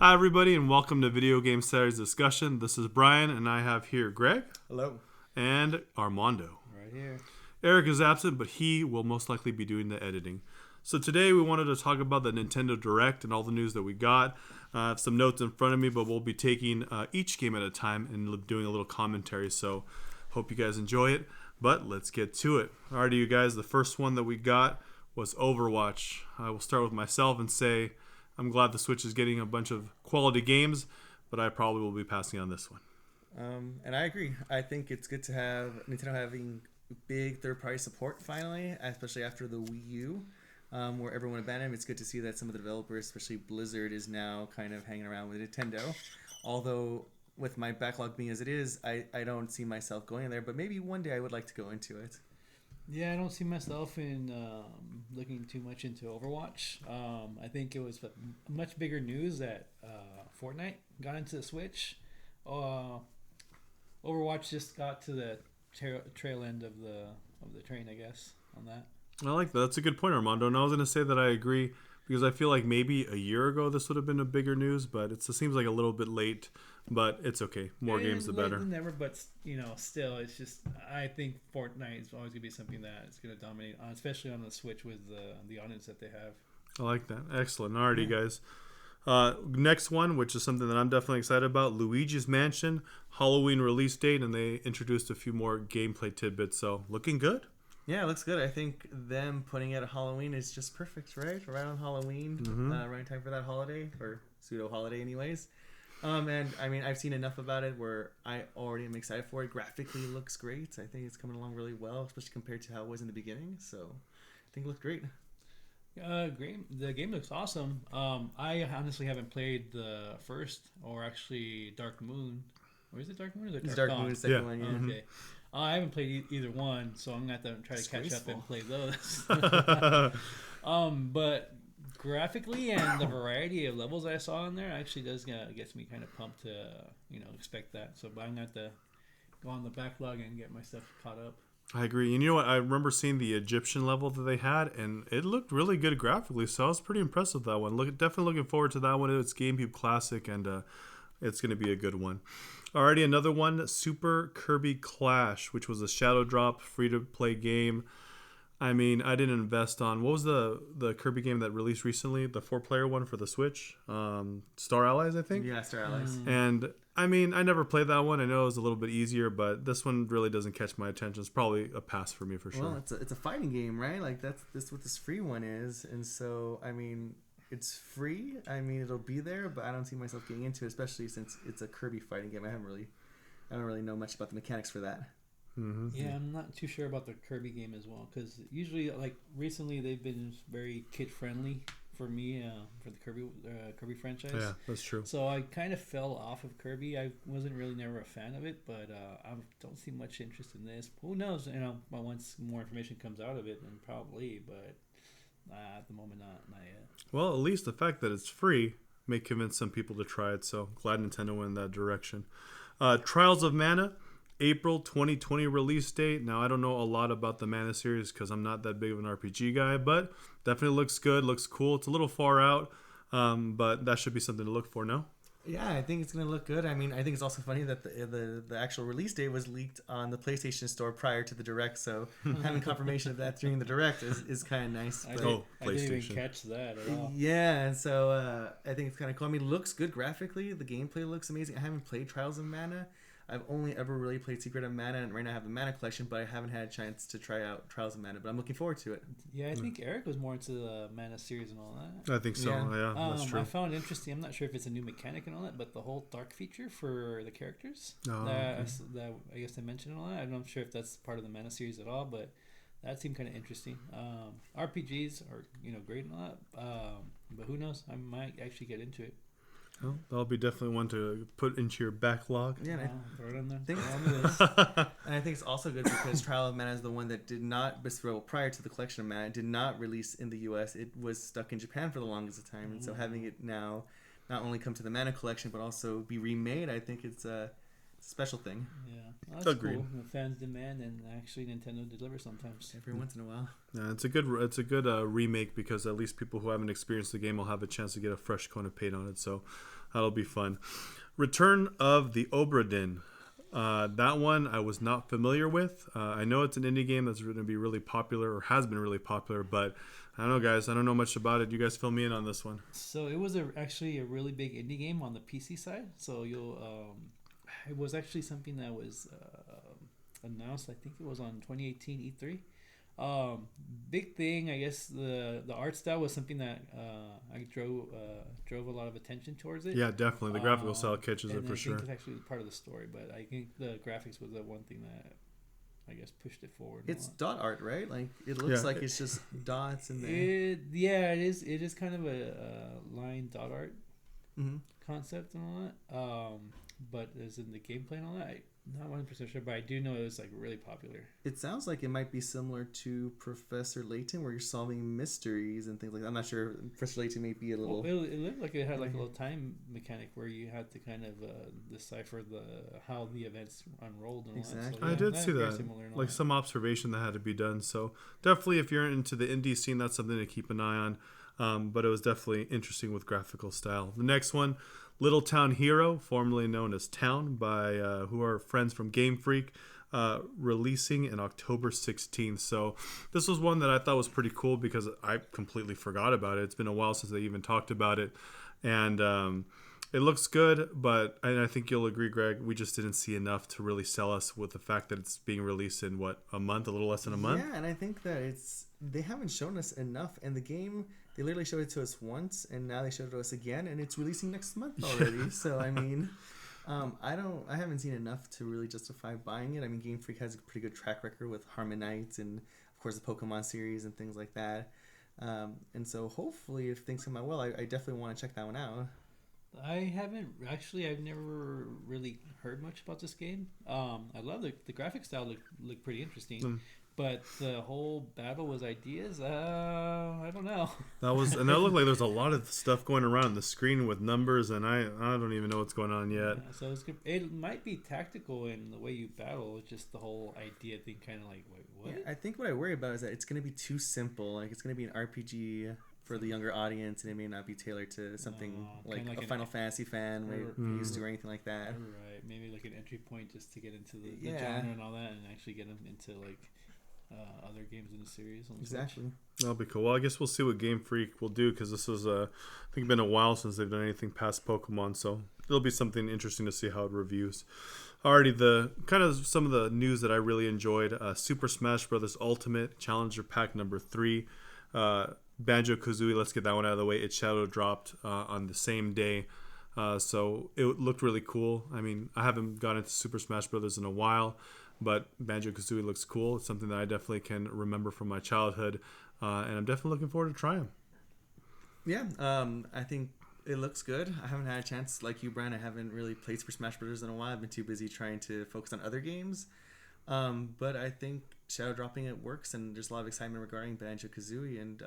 Hi, everybody, and welcome to Videogame Saturdays Discussion. This is Brian, and I have here Greg. Hello. And Armando. Right here. Eric is absent, but he will most likely be doing the editing. So today we wanted to talk about the Nintendo Direct and all the news that we got. I have some notes in front of me, but we'll be taking each game at a time and doing a little commentary. So hope you guys enjoy it, but let's get to it. Alrighty, you guys, the first one that we got was Overwatch. I will start with myself and say I'm glad the Switch is getting a bunch of quality games, but I probably will be passing on this one. And I agree. I think it's good to have Nintendo having big third-party support finally, especially after the Wii U, where everyone abandoned. It's good to see that some of the developers, especially Blizzard, is now kind of hanging around with Nintendo. Although, with my backlog being as it is, I don't see myself going in there, but maybe one day I would like to go into it. Yeah, I don't see myself in looking too much into Overwatch. I think it was much bigger news that Fortnite got into the Switch. Overwatch just got to the trail end of the train, I guess, on that. I like that. That's a good point, Armando. And I was going to say that I agree because I feel like maybe a year ago this would have been a bigger news, but it seems like a little bit late. But it's okay. More games, the better. Never, but still, it's just I think Fortnite is always gonna be something that is gonna dominate, especially on the Switch with the audience that they have. I like that. Excellent. Alrighty, guys. Next one, which is something that I'm definitely excited about, Luigi's Mansion, Halloween release date, and they introduced a few more gameplay tidbits. So looking good. Yeah, it looks good. I think them putting it at Halloween is just perfect, right? Right on Halloween, right in time for that holiday, or pseudo holiday, anyways. And I mean, I've seen enough about it where I already am excited for it. Graphically, it looks great. I think it's coming along really well, especially compared to how it was in the beginning. So, I think it looked great. Great. The game looks awesome. I honestly haven't played the first, or actually Dark Moon. Or is it Dark Moon? Or is it Dark Moon, the second one. Yeah. Okay. I haven't played either one, so I'm gonna have to try to catch up and play those. But graphically and the variety of levels I saw in there actually does gets me kind of pumped to expect that. So I'm gonna have to go on the backlog and get my stuff caught up. I agree. And you know what? I remember seeing the Egyptian level that they had, and it looked really good graphically. So I was pretty impressed with that one. Definitely looking forward to that one. It's GameCube classic, and it's going to be a good one. Alrighty, another one, Super Kirby Clash, which was a shadow drop, free-to-play game. I mean, I didn't invest on... What was the Kirby game that released recently? The 4-player one for the Switch? Star Allies, I think? Yeah, Star Allies. And, I mean, I never played that one. I know it was a little bit easier, but this one really doesn't catch my attention. It's probably a pass for me for sure. Well, it's a fighting game, right? Like, that's what this free one is. And so, I mean... It's free. I mean, it'll be there, but I don't see myself getting into it, especially since it's a Kirby fighting game. I don't really know much about the mechanics for that. Mm-hmm. Yeah, I'm not too sure about the Kirby game as well, because usually, like recently, they've been very kid friendly for me for the Kirby franchise. Yeah, that's true. So I kind of fell off of Kirby. I wasn't really never a fan of it, but I don't see much interest in this. Who knows? Once more information comes out of it, then probably, but. At the moment, not yet. Well, at least the fact that it's free may convince some people to try it, so glad Nintendo went in that direction. Trials of Mana, April 2020 release date. Now, I don't know a lot about the Mana series because I'm not that big of an RPG guy, but definitely looks good, looks cool. It's a little far out, but that should be something to look for, no? Yeah, I think it's going to look good. I mean, I think it's also funny that the actual release date was leaked on the PlayStation Store prior to the Direct, so having confirmation of that during the Direct is kind of nice. I didn't even catch that at all. Yeah, and so I think it's kind of cool. I mean, it looks good graphically. The gameplay looks amazing. I haven't played Trials of Mana. I've only ever really played Secret of Mana, and right now I have the Mana collection, but I haven't had a chance to try out Trials of Mana, but I'm looking forward to it. Yeah, I think Eric was more into the Mana series and all that. I think so, yeah that's true. I found it interesting. I'm not sure if it's a new mechanic and all that, but the whole dark feature for the characters that I guess they mentioned and all that. I'm not sure if that's part of the Mana series at all, but that seemed kind of interesting. RPGs are great and all that, but who knows? I might actually get into it. Well, that'll be definitely one to put into your backlog. Yeah, throw it on there. And I think it's also good because Trial of Mana is the one that did not, prior to the collection of Mana, did not release in the U.S. It was stuck in Japan for the longest time, and so having it now not only come to the Mana collection but also be remade, I think it's a special thing. Yeah, that's Agreed. Cool. The fans demand, and actually Nintendo delivers sometimes. Every once in a while. Yeah, it's a good remake because at least people who haven't experienced the game will have a chance to get a fresh coat of paint on it. So That'll be fun. Return of the Obra Dinn. That one I was not familiar with. I know it's an indie game that's going to be really popular, or has been really popular, but I don't know, guys. I don't know much about it. You guys fill me in on this one. So it was actually a really big indie game on the PC side. So it was actually something that was announced. I think it was on 2018 E3. Big thing, I guess the art style was something that I drove a lot of attention towards it. Yeah, definitely. The graphical style catches it for sure. I think it's actually part of the story, but I think the graphics was the one thing that I guess pushed it forward. It's dot art, right? Like it looks like it's just dots in there. It is. It is kind of a line dot art concept and all that. But as in the gameplay and all that, I'm not 100% sure, but I do know it was like really popular. It sounds like it might be similar to Professor Layton, where you're solving mysteries and things like that. I'm not sure. Professor Layton may be a little. Well, it looked like it had like a little time mechanic where you had to kind of decipher how the events unrolled and all that. So, yeah, I did see that. Like some observation that had to be done. So definitely, if you're into the indie scene, that's something to keep an eye on. But it was definitely interesting with graphical style. The next one. Little Town Hero, formerly known as Town, by who are friends from Game Freak, releasing in October 16th. So this was one that I thought was pretty cool because I completely forgot about it. It's been a while since they even talked about it. And it looks good, but I think you'll agree, Greg, we just didn't see enough to really sell us with the fact that it's being released in, a month, a little less than a month? Yeah, and I think that they haven't shown us enough. And the game, they literally showed it to us once, and now they showed it to us again, and it's releasing next month already. Yeah. So, I mean, I haven't seen enough to really justify buying it. I mean, Game Freak has a pretty good track record with Harmonite and, of course, the Pokemon series and things like that. And so, hopefully, if things come out well, I definitely want to check that one out. I've never really heard much about this game. I love the graphic style look pretty interesting. But the whole battle was ideas. I don't know. That looked like there's a lot of stuff going around the screen with numbers, and I don't even know what's going on yet. Yeah, so it might be tactical in the way you battle. It's just the whole idea thing, kind of like, wait, what? Yeah, I think what I worry about is that it's going to be too simple. Like it's going to be an RPG for the younger audience, and it may not be tailored to something like a Final Fantasy fan we're used to or anything like that. Right, maybe like an entry point just to get into the genre and all that, and actually get them into like. Other games in the series on the exactly. Switch. That'll be cool. Well, I guess we'll see what Game Freak will do because this was I think been a while since they've done anything past Pokemon, so it'll be something interesting to see how it reviews. Alrighty, the kind of some of the news that I really enjoyed: Super Smash Bros. Ultimate Challenger Pack number 3, Banjo-Kazooie. Let's get that one out of the way. It shadow dropped on the same day. So it looked really cool. I mean, I haven't gotten into Super Smash Bros. In a while. But Banjo-Kazooie looks cool. It's something that I definitely can remember from my childhood. And I'm definitely looking forward to trying. Yeah, I think it looks good. I haven't had a chance, like you, Brian. I haven't really played Super Smash Bros. In a while. I've been too busy trying to focus on other games. But I think shadow dropping it works, and there's a lot of excitement regarding Banjo-Kazooie. And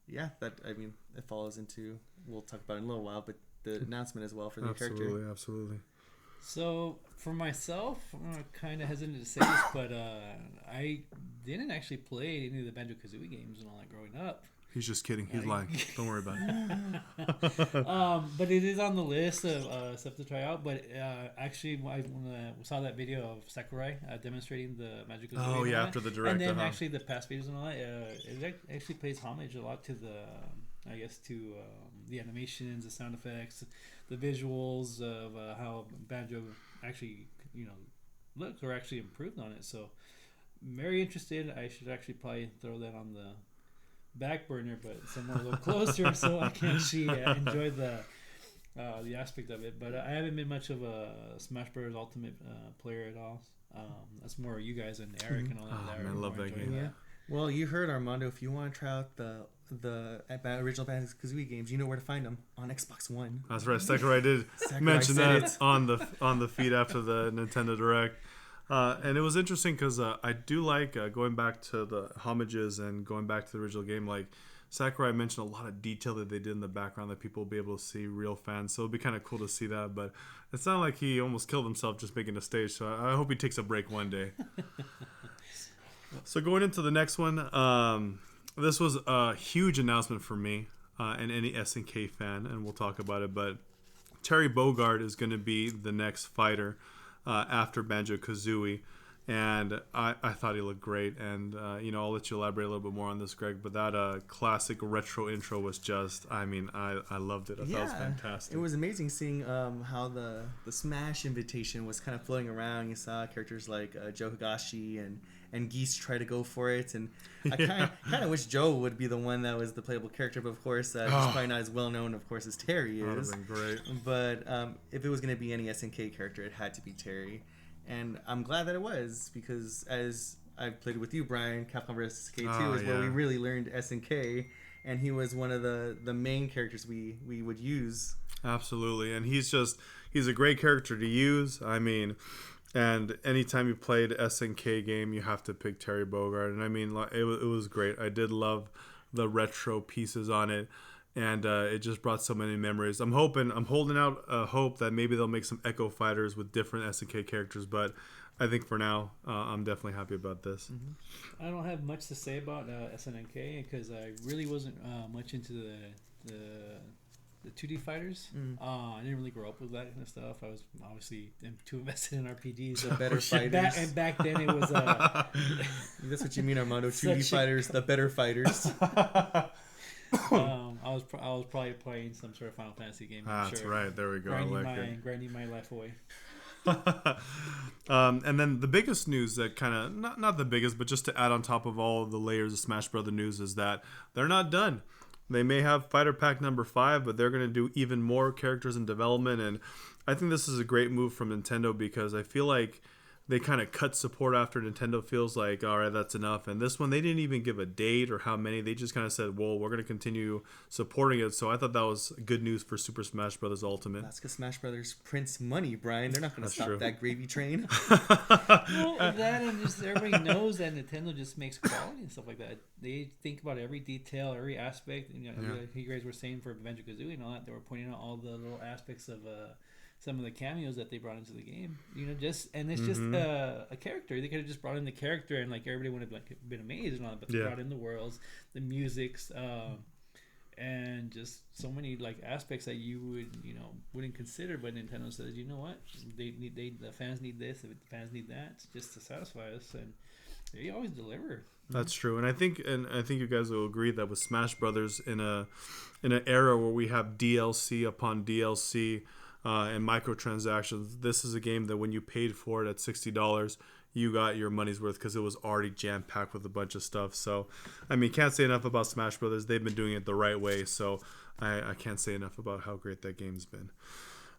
it follows into, we'll talk about it in a little while, but the announcement as well for the character. Absolutely. So for myself, I'm kind of hesitant to say this, but I didn't actually play any of the Banjo-Kazooie games and all that growing up. He's just kidding. He's lying. Don't worry about it. But it is on the list of stuff to try out. But actually, I saw that video of Sakurai demonstrating the Banjo-Kazooie. Oh, yeah, after the direct. And then actually the past videos and all that, it actually pays homage a lot to the animations, the sound effects, the visuals of how Banjo actually, looked or actually improved on it. So, very interested. I should actually probably throw that on the back burner, but somewhere a little closer so I can actually enjoy the aspect of it. But I haven't been much of a Smash Bros. Ultimate player at all. That's more you guys and Eric and all that. I love that game. Yeah. Well, you heard Armando. If you want to try out the original Banjo-Kazooie games, you know where to find them on Xbox One. That's right. Sakurai did mention that on the feed after the Nintendo Direct. And it was interesting because I do like going back to the homages and going back to the original game. Like Sakurai mentioned a lot of detail that they did in the background that people will be able to see, real fans. So it'd be kind of cool to see that. But it sounded like he almost killed himself just making a stage. So I hope he takes a break one day. So going into the next one, this was a huge announcement for me and any SNK fan, and we'll talk about it. But Terry Bogard is going to be the next fighter after Banjo-Kazooie. And I thought he looked great. And, I'll let you elaborate a little bit more on this, Greg. But that classic retro intro was just, I loved it. I thought it was fantastic. It was amazing seeing how the Smash invitation was kind of floating around. You saw characters like Joe Higashi and Geese try to go for it. And I kind of wish Joe would be the one that was the playable character. But, of course, he's probably not as well-known, of course, as Terry is. That would have been great. But if it was going to be any SNK character, it had to be Terry. And I'm glad that it was, because as I've played with you, Brian, Capcom vs. SNK 2 is where we really learned SNK, and he was one of the main characters we would use. Absolutely, and he's a great character to use. I mean, and anytime you played SNK game, you have to pick Terry Bogard, and I mean, it was great. I did love the retro pieces on it. And it just brought so many memories. I'm holding out hope that maybe they'll make some Echo Fighters with different SNK characters. But I think for now, I'm definitely happy about this. I don't have much to say about SNK because I really wasn't much into the 2D fighters. I didn't really grow up with that kind of stuff. I was obviously too invested in RPGs. The better fighters. And back then it was... That's what you mean, Armando. 2D fighters, the better fighters. I was probably playing some sort of Final Fantasy game. That's right. There we go. Grinding my life away. And then the biggest news that kind of not the biggest, but just to add on top of all of the layers of Smash Brother news is that they're not done. They may have Fighter Pack number 5, but they're going to do even more characters in development. And I think this is a great move from Nintendo because I feel like they kind of cut support after Nintendo feels like, all right, that's enough. And this one, they didn't even give a date or how many. They just kind of said, well, we're going to continue supporting it. So I thought that was good news for Super Smash Bros. Ultimate. That's because Smash Brothers prints money, Brian. They're not going to stop that gravy train. Well, that and just everybody knows that Nintendo just makes quality and stuff like that. They think about every detail, every aspect. And, you guys were saying for Banjo-Kazooie and all that, they were pointing out all the little aspects of... some of the cameos that they brought into the game, just a character. They could have just brought in the character and like everybody would have been amazed and all that, but they brought in the worlds, the musics, and just so many like aspects that you wouldn't consider. But Nintendo says, you know what, the fans need this, the fans need that, just to satisfy us, and they always deliver. That's true, and I think you guys will agree that with Smash Brothers in an era where we have DLC upon DLC. And microtransactions. This is a game that when you paid for it at $60, you got your money's worth because it was already jam-packed with a bunch of stuff. So, I mean, can't say enough about Smash Brothers. They've been doing it the right way. So, I can't say enough about how great that game's been.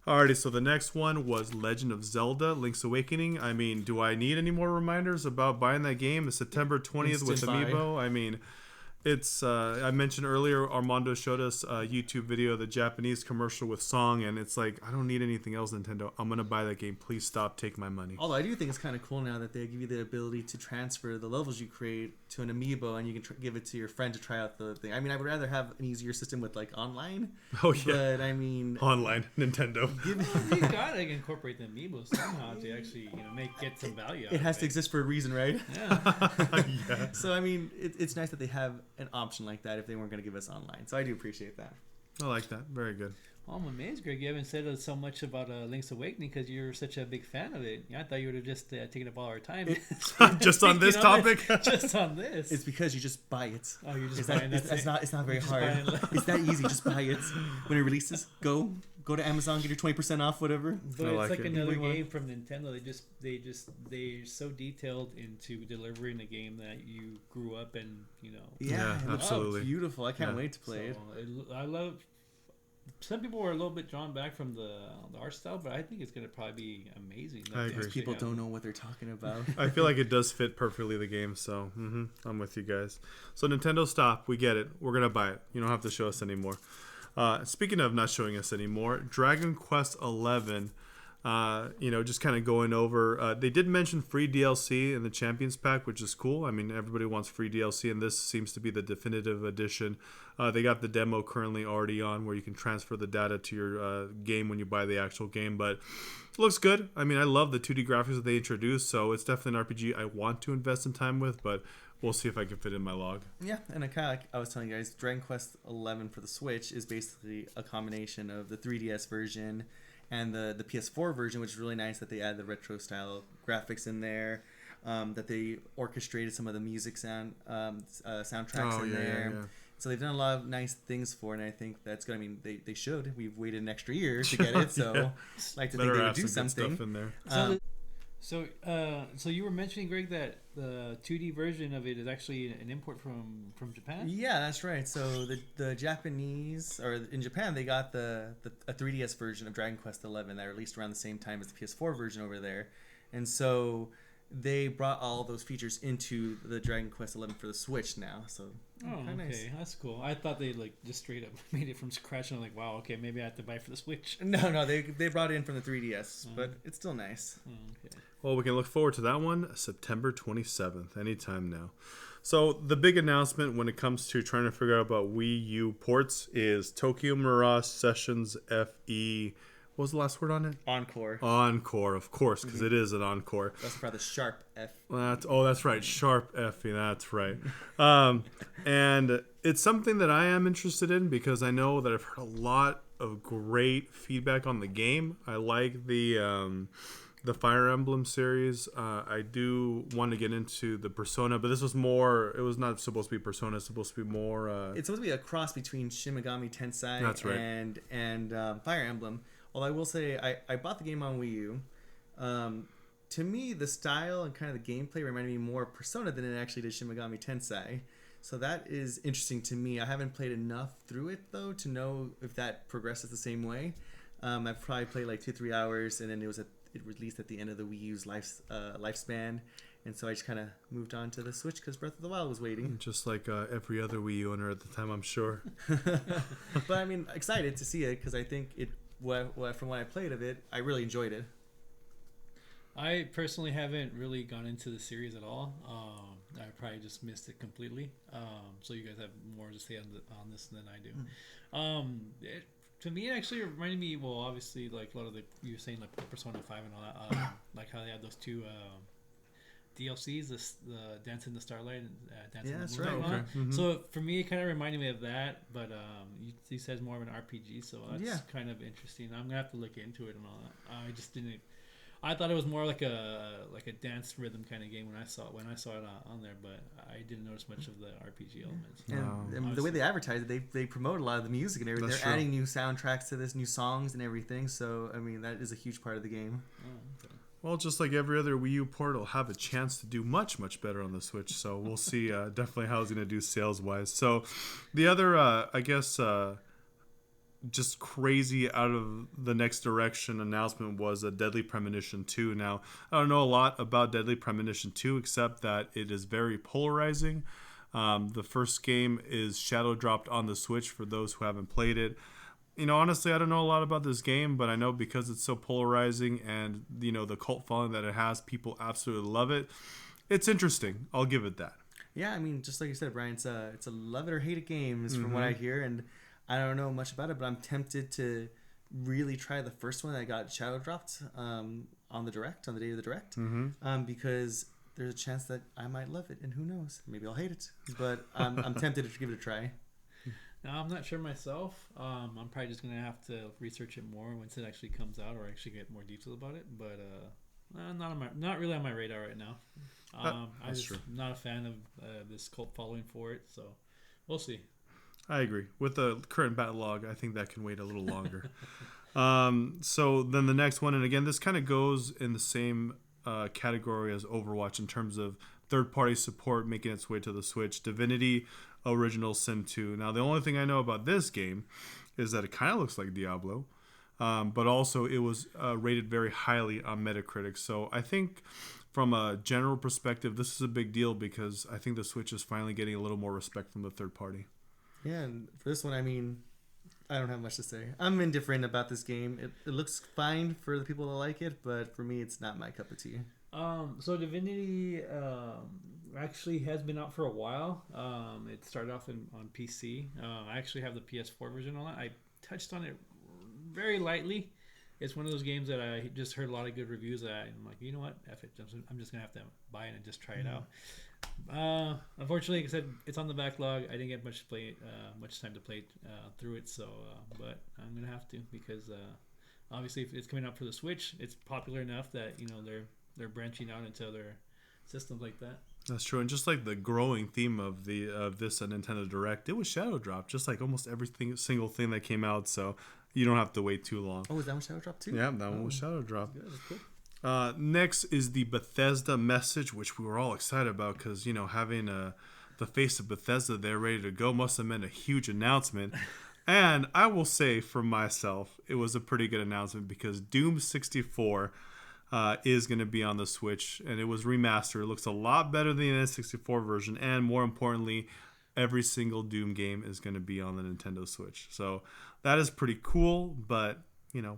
Alrighty, so the next one was Legend of Zelda: Link's Awakening. I mean, do I need any more reminders about buying that game? It's September 20th with Amiibo. I mean... It's I mentioned earlier, Armando showed us a YouTube video, the Japanese commercial with song, and it's like, I don't need anything else, Nintendo. I'm going to buy that game. Please stop. Take my money. Although I do think it's kind of cool now that they give you the ability to transfer the levels you create to an Amiibo, and you can give it to your friend to try out the thing. I mean, I would rather have an easier system with like online. Oh, yeah. But I mean... Online, Nintendo. You got to incorporate the Amiibo somehow to actually get some value out of it. It has to exist for a reason, right? Yeah. Yeah. So, I mean, it's nice that they have an option like that if they weren't going to give us online. So I do appreciate that. I like that. Very good. Well, I'm amazed, Greg. You haven't said so much about Link's Awakening because you're such a big fan of it. I thought you would have just taken up all our time. Just on this topic? Just on this. It's because you just buy it. Oh, you're just buying it. It's not very hard. It's that easy. Just buy it. When it releases, go to Amazon, get your 20% off, whatever. But it's like another game from Nintendo. They're so detailed into delivering a game that you grew up and Yeah, absolutely. Oh, beautiful. I can't wait to play it. I love. Some people were a little bit drawn back from the art style, but I think it's going to probably be amazing. I agree. People don't know what they're talking about. I feel like it does fit perfectly the game, so I'm with you guys. So Nintendo, stop. We get it. We're going to buy it. You don't have to show us anymore. Speaking of not showing us anymore, Dragon Quest 11, just kind of going over. They did mention free DLC in the Champions Pack, which is cool. I mean, everybody wants free DLC, and this seems to be the definitive edition. They got the demo currently already on where you can transfer the data to your game when you buy the actual game, but it looks good. I mean, I love the 2D graphics that they introduced, so it's definitely an RPG I want to invest in time with, but we'll see if I can fit in my log. Yeah, and like I was telling you guys, Dragon Quest 11 for the Switch is basically a combination of the 3DS version and the PS4 version, which is really nice that they add the retro style graphics in there, that they orchestrated some of the music soundtracks in there. Yeah. So they've done a lot of nice things for it, and I think that's good. I mean, they should. We've waited an extra year to get it, so I'd like to think they would do something. Stuff in there. So you were mentioning, Greg, that the 2D version of it is actually an import from Japan? Yeah, that's right. So the Japanese, or in Japan, they got a 3DS version of Dragon Quest 11 that released around the same time as the PS4 version over there. And so they brought all those features into the Dragon Quest 11 for the Switch now. So okay, nice. That's cool. I thought they just straight up made it from scratch, and I'm like, wow, okay, maybe I have to buy it for the Switch. No, they brought it in from the 3DS, but it's still nice. Okay. Well, we can look forward to that one September 27th, anytime now. So the big announcement when it comes to trying to figure out about Wii U ports is Tokyo Mirage Sessions FE. What was the last word on it? Encore. Encore, of course, because it is an encore. That's probably the Sharp F. That's right. Sharp FE, that's right. And it's something that I am interested in because I know that I've heard a lot of great feedback on the game. I like the Fire Emblem series. I do want to get into the Persona, but this was more, it was not supposed to be Persona, it's supposed to be more... It's supposed to be a cross between Shin Megami Tensei that's right. and Fire Emblem. Although I will say, I bought the game on Wii U. To me, the style and kind of the gameplay reminded me more of Persona than it actually did Shin Megami Tensei. So that is interesting to me. I haven't played enough through it, though, to know if that progresses the same way. I've probably played like 2-3 hours, and then it released at the end of the Wii U's lifespan. And so I just kind of moved on to the Switch because Breath of the Wild was waiting. Just like every other Wii U owner at the time, I'm sure. But I mean, excited to see it because I think from what I played of it, I really enjoyed it. I personally haven't really gone into the series at all. I probably just missed it completely. So you guys have more to say on this than I do. To me, it actually reminded me. Well, obviously, like a lot of you were saying, like Persona 5 and all that. Like how they had those two DLCs, the Dance in the Starlight and Dance in the Moonlight. Right. Okay. Mm-hmm. So for me, it kind of reminded me of that, but he says more of an RPG, so that's kind of interesting. I'm gonna have to look into it and all that. I just didn't. I thought it was more like a dance rhythm kind of game when I saw it on there, but I didn't notice much of the RPG elements. And the way they advertise it, they promote a lot of the music and everything. They're adding new soundtracks to this, new songs and everything. So I mean, that is a huge part of the game. Oh, okay. Well, just like every other Wii U port, it'll have a chance to do much, much better on the Switch. So we'll see definitely how it's going to do sales-wise. So the other, I guess, just crazy out of the next direction announcement was a Deadly Premonition 2. Now, I don't know a lot about Deadly Premonition 2 except that it is very polarizing. The first game is shadow dropped on the Switch for those who haven't played it. You know, honestly, I don't know a lot about this game, but I know because it's so polarizing and, you know, the cult following that it has, people absolutely love it. It's interesting. I'll give it that. Yeah, I mean, just like you said, Brian, it's a love it or hate it game from what I hear, and I don't know much about it, but I'm tempted to really try the first one that got shadow dropped on the day of the Direct, because there's a chance that I might love it, and who knows, maybe I'll hate it, but I'm tempted to give it a try. Now, I'm not sure myself. I'm probably just going to have to research it more once it actually comes out or actually get more detail about it. But not really on my radar right now. I'm just not a fan of this cult following for it. So we'll see. I agree. With the current backlog, I think that can wait a little longer. So then the next one, and again, this kind of goes in the same category as Overwatch in terms of third-party support making its way to the Switch. Divinity Original Sin 2. Now, the only thing I know about this game is that it kind of looks like Diablo, but also it was rated very highly on Metacritic. So I think from a general perspective, this is a big deal because I think the Switch is finally getting a little more respect from the third party. Yeah, and for this one, I mean, I don't have much to say. I'm indifferent about this game. It looks fine for the people that like it, but for me, it's not my cup of tea. So Divinity actually has been out for a while. It started off on PC. I actually have the PS4 version on it. I touched on it very lightly. it's one of those games that I just heard a lot of good reviews that I'm like, you know what, F it, I'm just gonna have to buy it and just try it out. Unfortunately, like I said, it's on the backlog. I didn't get much time to play through it, so but I'm gonna have to because obviously if it's coming out for the Switch, it's popular enough that they're branching out into other systems like that. That's true, and just like the growing theme of this Nintendo Direct, it was Shadow Drop, just like almost single thing that came out. So you don't have to wait too long. Oh, is that one Shadow Drop too? Yeah, that one was Shadow Drop. That's good. That's cool. Next is the Bethesda message, which we were all excited about because, having the face of Bethesda there ready to go must have meant a huge announcement. And I will say for myself, it was a pretty good announcement because Doom 64 is going to be on the Switch, and it was remastered. It looks a lot better than the N64 version, and more importantly, every single Doom game is going to be on the Nintendo Switch. So that is pretty cool, but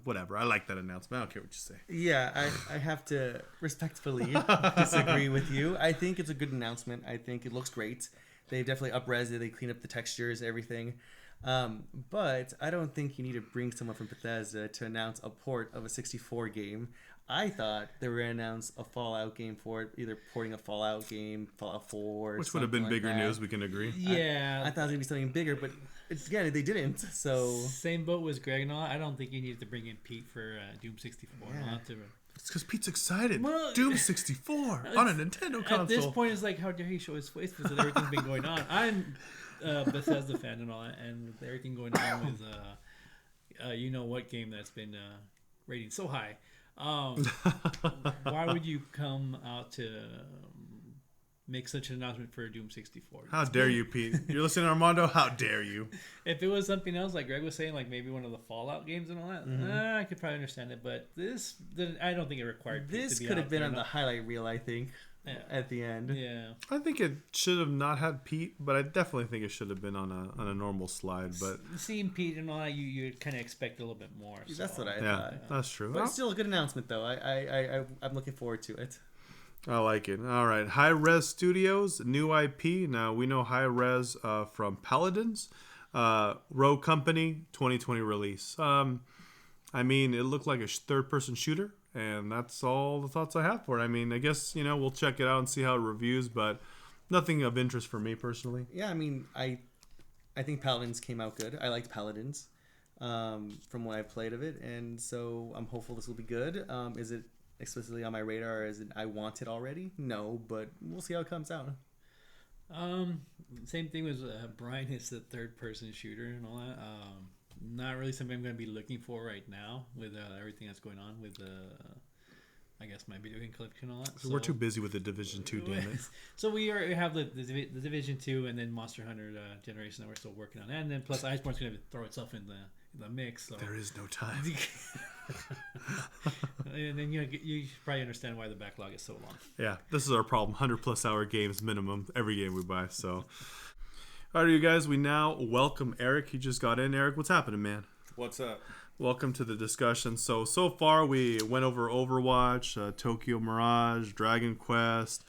whatever. I like that announcement. I don't care what you say. Yeah, I have to respectfully disagree with you. I think it's a good announcement. I think it looks great. They've definitely up-res it. They clean up the textures, everything. But I don't think you need to bring someone from Bethesda to announce a port of a 64 game. I thought they were going to announce a Fallout game for it, either porting a Fallout game, Fallout 4, which would have been bigger news, we can agree. Yeah. I thought it was going to be something bigger, but again, they didn't. So same boat with Greg and all. I don't think you needed to bring in Pete for Doom 64. Yeah. It's because Pete's excited. Well, Doom 64 on a Nintendo console. At this point, it's like, how dare he show his face with everything's been going on. I'm a Bethesda fan and all that, and with everything going on with what game that's been rated so high. Why would you come out to make such an announcement for Doom 64? How dare you, Pete? You're listening to Armando? How dare you? If it was something else, like Greg was saying, like maybe one of the Fallout games and all that, I could probably understand it. But I don't think it required Pete this to be could have been on enough. the highlight reel, I think, at the end. Yeah. I think it should have not had Pete, but I definitely think it should have been on a normal slide. But seeing Pete and all that, you kind of expect a little bit more. So. That's what I thought. That's true. But it's still a good announcement, though. I'm looking forward to it. I like it. All right. High Res Studios, new IP. Now, we know High Res from Paladins. Rogue Company, 2020 release. It looked like a third-person shooter, and that's all the thoughts I have for it. I guess, we'll check it out and see how it reviews, but nothing of interest for me personally. Yeah, I think Paladins came out good. I liked Paladins from what I played of it, and so I'm hopeful this will be good. Is it explicitly on my radar as I want it already? No, but we'll see how it comes out. Same thing with Brian. It's the third person shooter and all that. Not really something I'm going to be looking for right now with everything that's going on with I guess my video game collection and all that. So we're too busy with the Division 2, damn it. So we have the Division 2 and then Monster Hunter Generation that we're still working on, and then plus Iceborne's going to throw itself in the mix. So. There is no time. And then you should probably understand why the backlog is so long. Yeah, this is our problem. 100+ hour games minimum every game we buy. So, all right, you guys, we now welcome Eric. He just got in. Eric, what's happening, man? What's up? Welcome to the discussion. So far we went over Overwatch, Tokyo Mirage, Dragon Quest,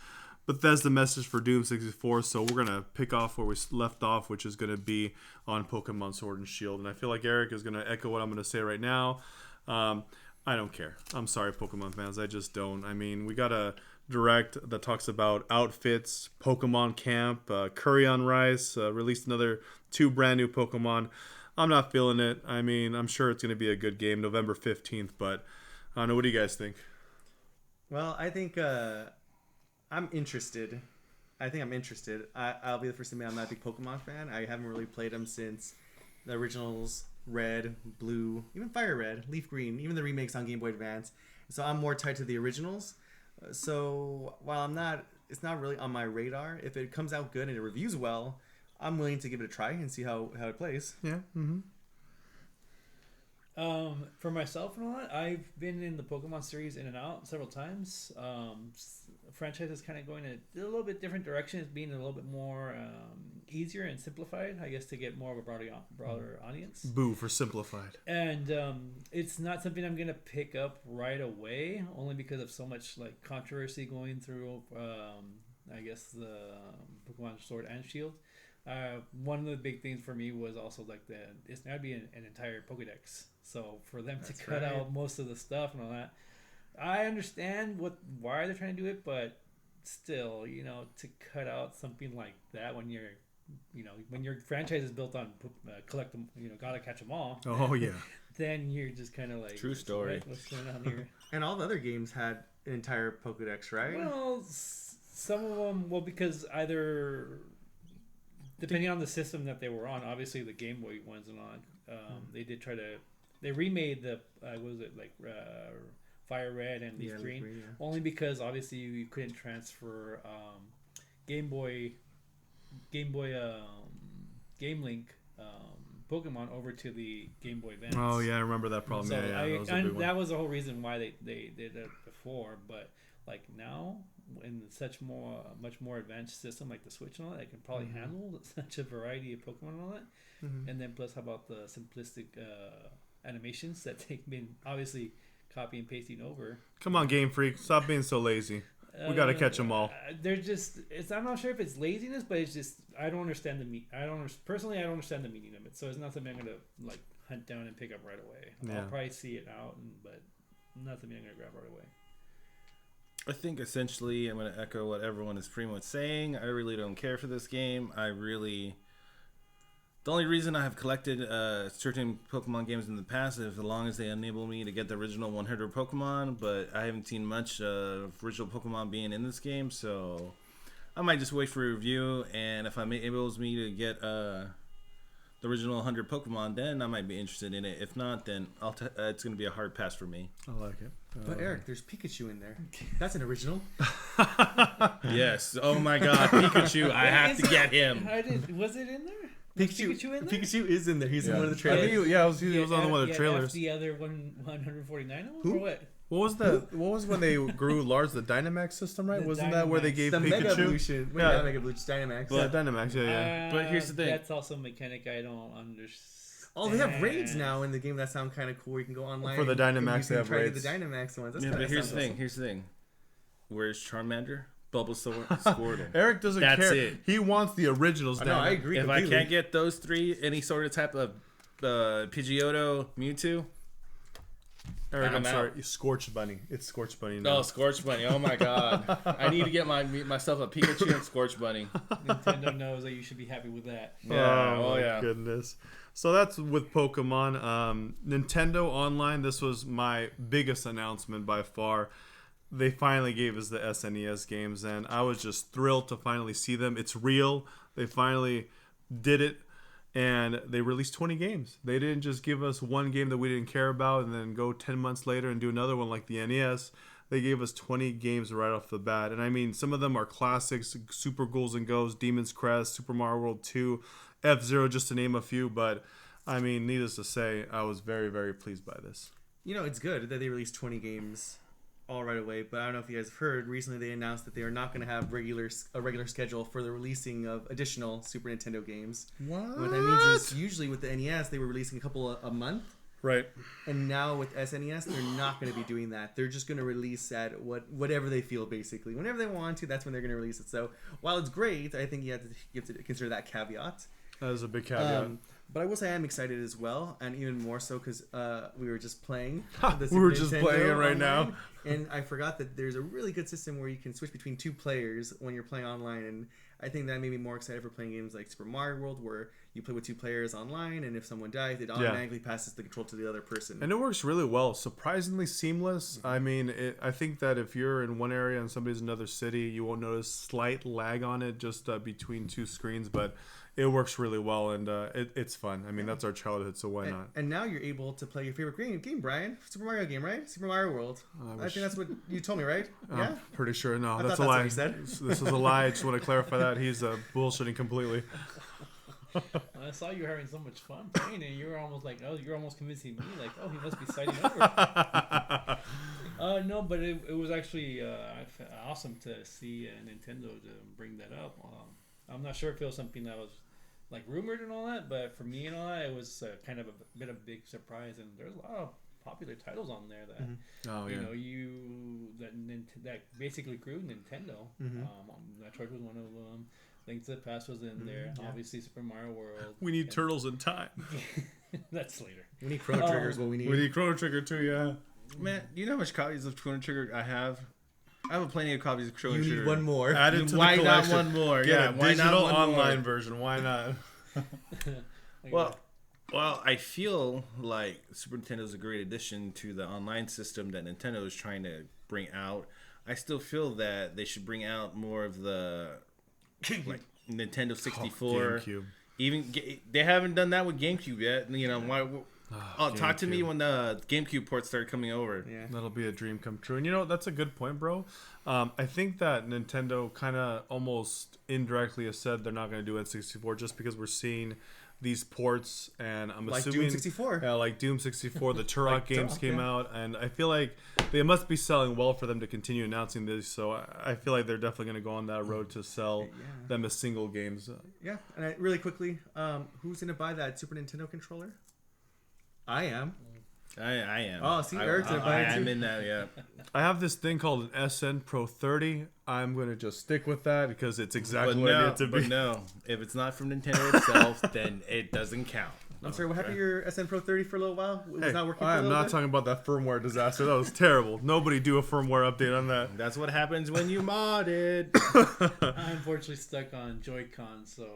Bethesda message for Doom 64. So we're going to pick off where we left off, which is going to be on Pokemon Sword and Shield. And I feel like Eric is going to echo what I'm going to say right now. I don't care. I'm sorry, Pokemon fans. I just don't. We got a direct that talks about outfits, Pokemon Camp, Curry on Rice, released another 2 brand new Pokemon. I'm not feeling it. I'm sure it's going to be a good game, November 15th, but I don't know. What do you guys think? Well, I think I'm interested. I'll be the first to admit I'm not a big Pokemon fan. I haven't really played them since the originals, Red, Blue, even Fire Red, Leaf Green, even the remakes on Game Boy Advance. So I'm more tied to the originals. So while it's not really on my radar. If it comes out good and it reviews well, I'm willing to give it a try and see how it plays. Yeah. Mm-hmm. For myself and all that, I've been in the Pokemon series in and out several times. Franchise is kind of going a little bit different direction. It's being a little bit more easier and simplified, I guess, to get more of a broader audience. Boo for simplified. And it's not something I'm going to pick up right away, only because of so much controversy going through, I guess, the Pokemon Sword and Shield. One of the big things for me was also it's now be an entire Pokedex So for them That's to cut right. out most of the stuff and all that, I understand why they're trying to do it, but still, to cut out something like that when when your franchise is built on collect them, gotta catch them all. Oh yeah. Then you're just kind of like, True story. What's going on here? And all the other games had an entire Pokedex, right? Well, some of them, because either depending on the system that they were on, obviously the Game Boy ones and on, they did try to, they remade the what was it, like Fire Red and Leaf Green, yeah. only because obviously you couldn't transfer Game Boy Game Link Pokemon over to the Game Boy Advance. Oh yeah, I remember that problem. So that was the whole reason why they did it before. But like now, in much more advanced system like the Switch and all that, it can probably handle such a variety of Pokemon and all that. And then plus, how about the simplistic animations that they've been obviously copy and pasting over? Come on, Game Freak, stop being so lazy. We gotta catch them all. They're just. I'm not sure if it's laziness, but it's just I don't understand I don't understand the meaning of it. So it's not something I'm gonna like hunt down and pick up right away. Yeah. I'll probably see it out, but not something I'm gonna grab right away. I think essentially I'm going to echo what everyone is pretty much saying. I really don't care for this game. The only reason I have collected certain Pokemon games in the past is as long as they enable me to get the original 100 Pokemon, but I haven't seen much original Pokemon being in this game, so I might just wait for a review, and if it enables me to get the original 100 Pokemon, then I might be interested in it. If not, then it's going to be a hard pass for me. I like it. But Eric, there's Pikachu in there. That's an original. Yes. Oh my God, Pikachu! I have to get him. Was it in there? Pikachu in there? Pikachu is in there. He's in one of the I trailers. think he was on one of the trailers. The other 149 of them, Who? or what? What was that? What was when they grew large? The Dynamax system, right? Wasn't that where they gave The Mega Pikachu? Evolution. Yeah. Not Mega Evolution, Dynamax. Yeah, Dynamax. Yeah. But here's the thing. That's also a mechanic I don't understand. Oh, they have raids now in the game that sound kind of cool. You can go online. For the Dynamax, they have try to get raids. the Dynamax ones. That's Yeah, kinda but here's sounds the thing. awesome. Here's the thing. Where's Charmander? Bulbasaur, Squirtle. Eric doesn't That's care. it. He wants the originals. No, I agree. If I completely. can't get those three, any sort of type of Pidgeotto, Mewtwo. Eric, I'm I'm sorry. out. Scorched Bunny. It's Scorched Bunny now. No, Scorch Bunny. Oh my God. I need to get myself a Pikachu and Scorch Bunny. Nintendo knows that you should be happy with that. Yeah. Oh, Oh my yeah. goodness. So that's with Pokemon. Nintendo Online, this was my biggest announcement by far. They finally gave us the SNES games, and I was just thrilled to finally see them. It's real. They finally did it, and they released 20 games. They didn't just give us one game that we didn't care about and then go 10 months later and do another one like the NES. They gave us 20 games right off the bat. And I mean, some of them are classics, Super Ghouls and Ghosts, Demon's Crest, Super Mario World 2, F-Zero, just to name a few. But, I mean, needless to say, I was very, very pleased by this. It's good that they released 20 games all right away. But I don't know if you guys have heard. Recently, they announced that they are not going to have a regular schedule for the releasing of additional Super Nintendo games. What? What that means is usually with the NES, they were releasing a couple a month. Right. And now with SNES, they're not going to be doing that. They're just going to release at whatever they feel, basically. Whenever they want to, that's when they're going to release it. So while it's great, I think you have to consider that caveat. That is a big caveat. But I will say I'm excited as well, and even more so because we were just playing. We were just playing it right now. And I forgot that there's a really good system where you can switch between two players when you're playing online, and I think that made me more excited for playing games like Super Mario World, where you play with two players online, and if someone dies, it automatically passes the control to the other person. And it works really well. Surprisingly seamless. I mean, I think that if you're in one area and somebody's in another city, you won't notice slight lag on it just between two screens, but it works really well, and it's fun. I mean, that's our childhood, so why not? And now you're able to play your favorite game, Brian. Super Mario game, right? Super Mario World. I think that's what you told me, right? Yeah? I'm pretty sure. No, I that's thought a lie. that's what he said. This is a lie. I just want to clarify that. He's bullshitting completely. I saw you were having so much fun playing, and you were almost like, you're almost convincing me, like, he must be signing over. No, but it was actually awesome to see Nintendo to bring that up. I'm not sure if it was something that was like rumored and all that, but for me and all that, it was kind of a bit of a big surprise. And there's a lot of popular titles on there that Oh, yeah. that basically grew Nintendo. Metroid was one of them. Link to the Past was in there. Yeah. Obviously, Super Mario World. We need turtles in time. That's later. We need Chrono Trigger is what we need. We need Chrono Trigger too, yeah. Man, you know how much copies of Chrono Trigger I have? I have plenty of copies of Chrono Trigger. You need one more. Add it to Why the not collection. one more? Get Yeah, a why digital not one online more? version. Why not? Well, I feel like Super Nintendo is a great addition to the online system that Nintendo is trying to bring out. I still feel that they should bring out more of the like Nintendo 64. GameCube. They haven't done that with GameCube yet. You know why? Talk to me GameCube. when the GameCube ports start coming over. Yeah. That'll be a dream come true. And you know, that's a good point, bro. I think that Nintendo kind of almost indirectly has said they're not going to do N64 just because we're seeing these ports, and I'm Like assuming Doom 64. Yeah, like Doom 64, the Turok Like games Turok, came yeah. out, and I feel like they must be selling well for them to continue announcing this. So I feel like they're definitely going to go on that road to sell them as single games. Yeah, and really quickly, who's gonna buy that Super Nintendo controller? I am. I am. Oh, see, Eric's gonna buy it I'm too. in that. Yeah. I have this thing called an SN Pro 30. I'm going to just stick with that because it's exactly But what I no, need to be. if it's not from Nintendo itself, then it doesn't count. I'm sorry, what happened to your SN Pro 30 for a little while? It was Hey, not working for I a am little not bit? talking about that firmware disaster. That was terrible. Nobody do a firmware update on that. That's what happens when you mod it. I'm unfortunately stuck on Joy-Con, so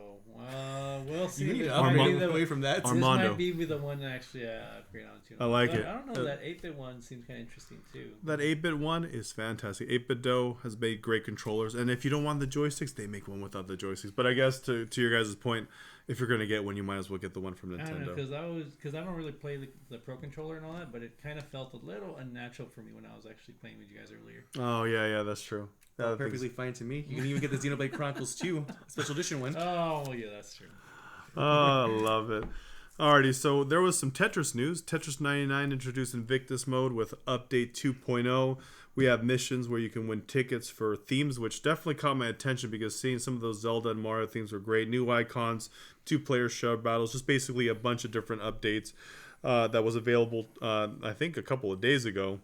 we'll see. You need This to might be upgrade the- away from that. This Armando. might be the one to actually upgrade onto. I like But it. I don't know. That 8-bit one seems kind of interesting too. That 8-bit one is fantastic. 8-bit Dough has made great controllers, and if you don't want the joysticks, they make one without the joysticks. But I guess to your guys' point, if you're going to get one, you might as well get the one from I don't know Nintendo. because I don't really play the Pro Controller and all that, but it kind of felt a little unnatural for me when I was actually playing with you guys earlier. Oh, yeah, that's true. That Perfectly fine to me. You can even get the Xenoblade Chronicles 2 special edition one. Oh well, yeah, that's true. Oh, I love it. Alrighty, so there was some Tetris news. Tetris 99 introduced Invictus mode with update 2.0. We have missions where you can win tickets for themes, which definitely caught my attention because seeing some of those Zelda and Mario themes were great. New icons, 2-player shove battles, just basically a bunch of different updates that was available, I think, a couple of days ago.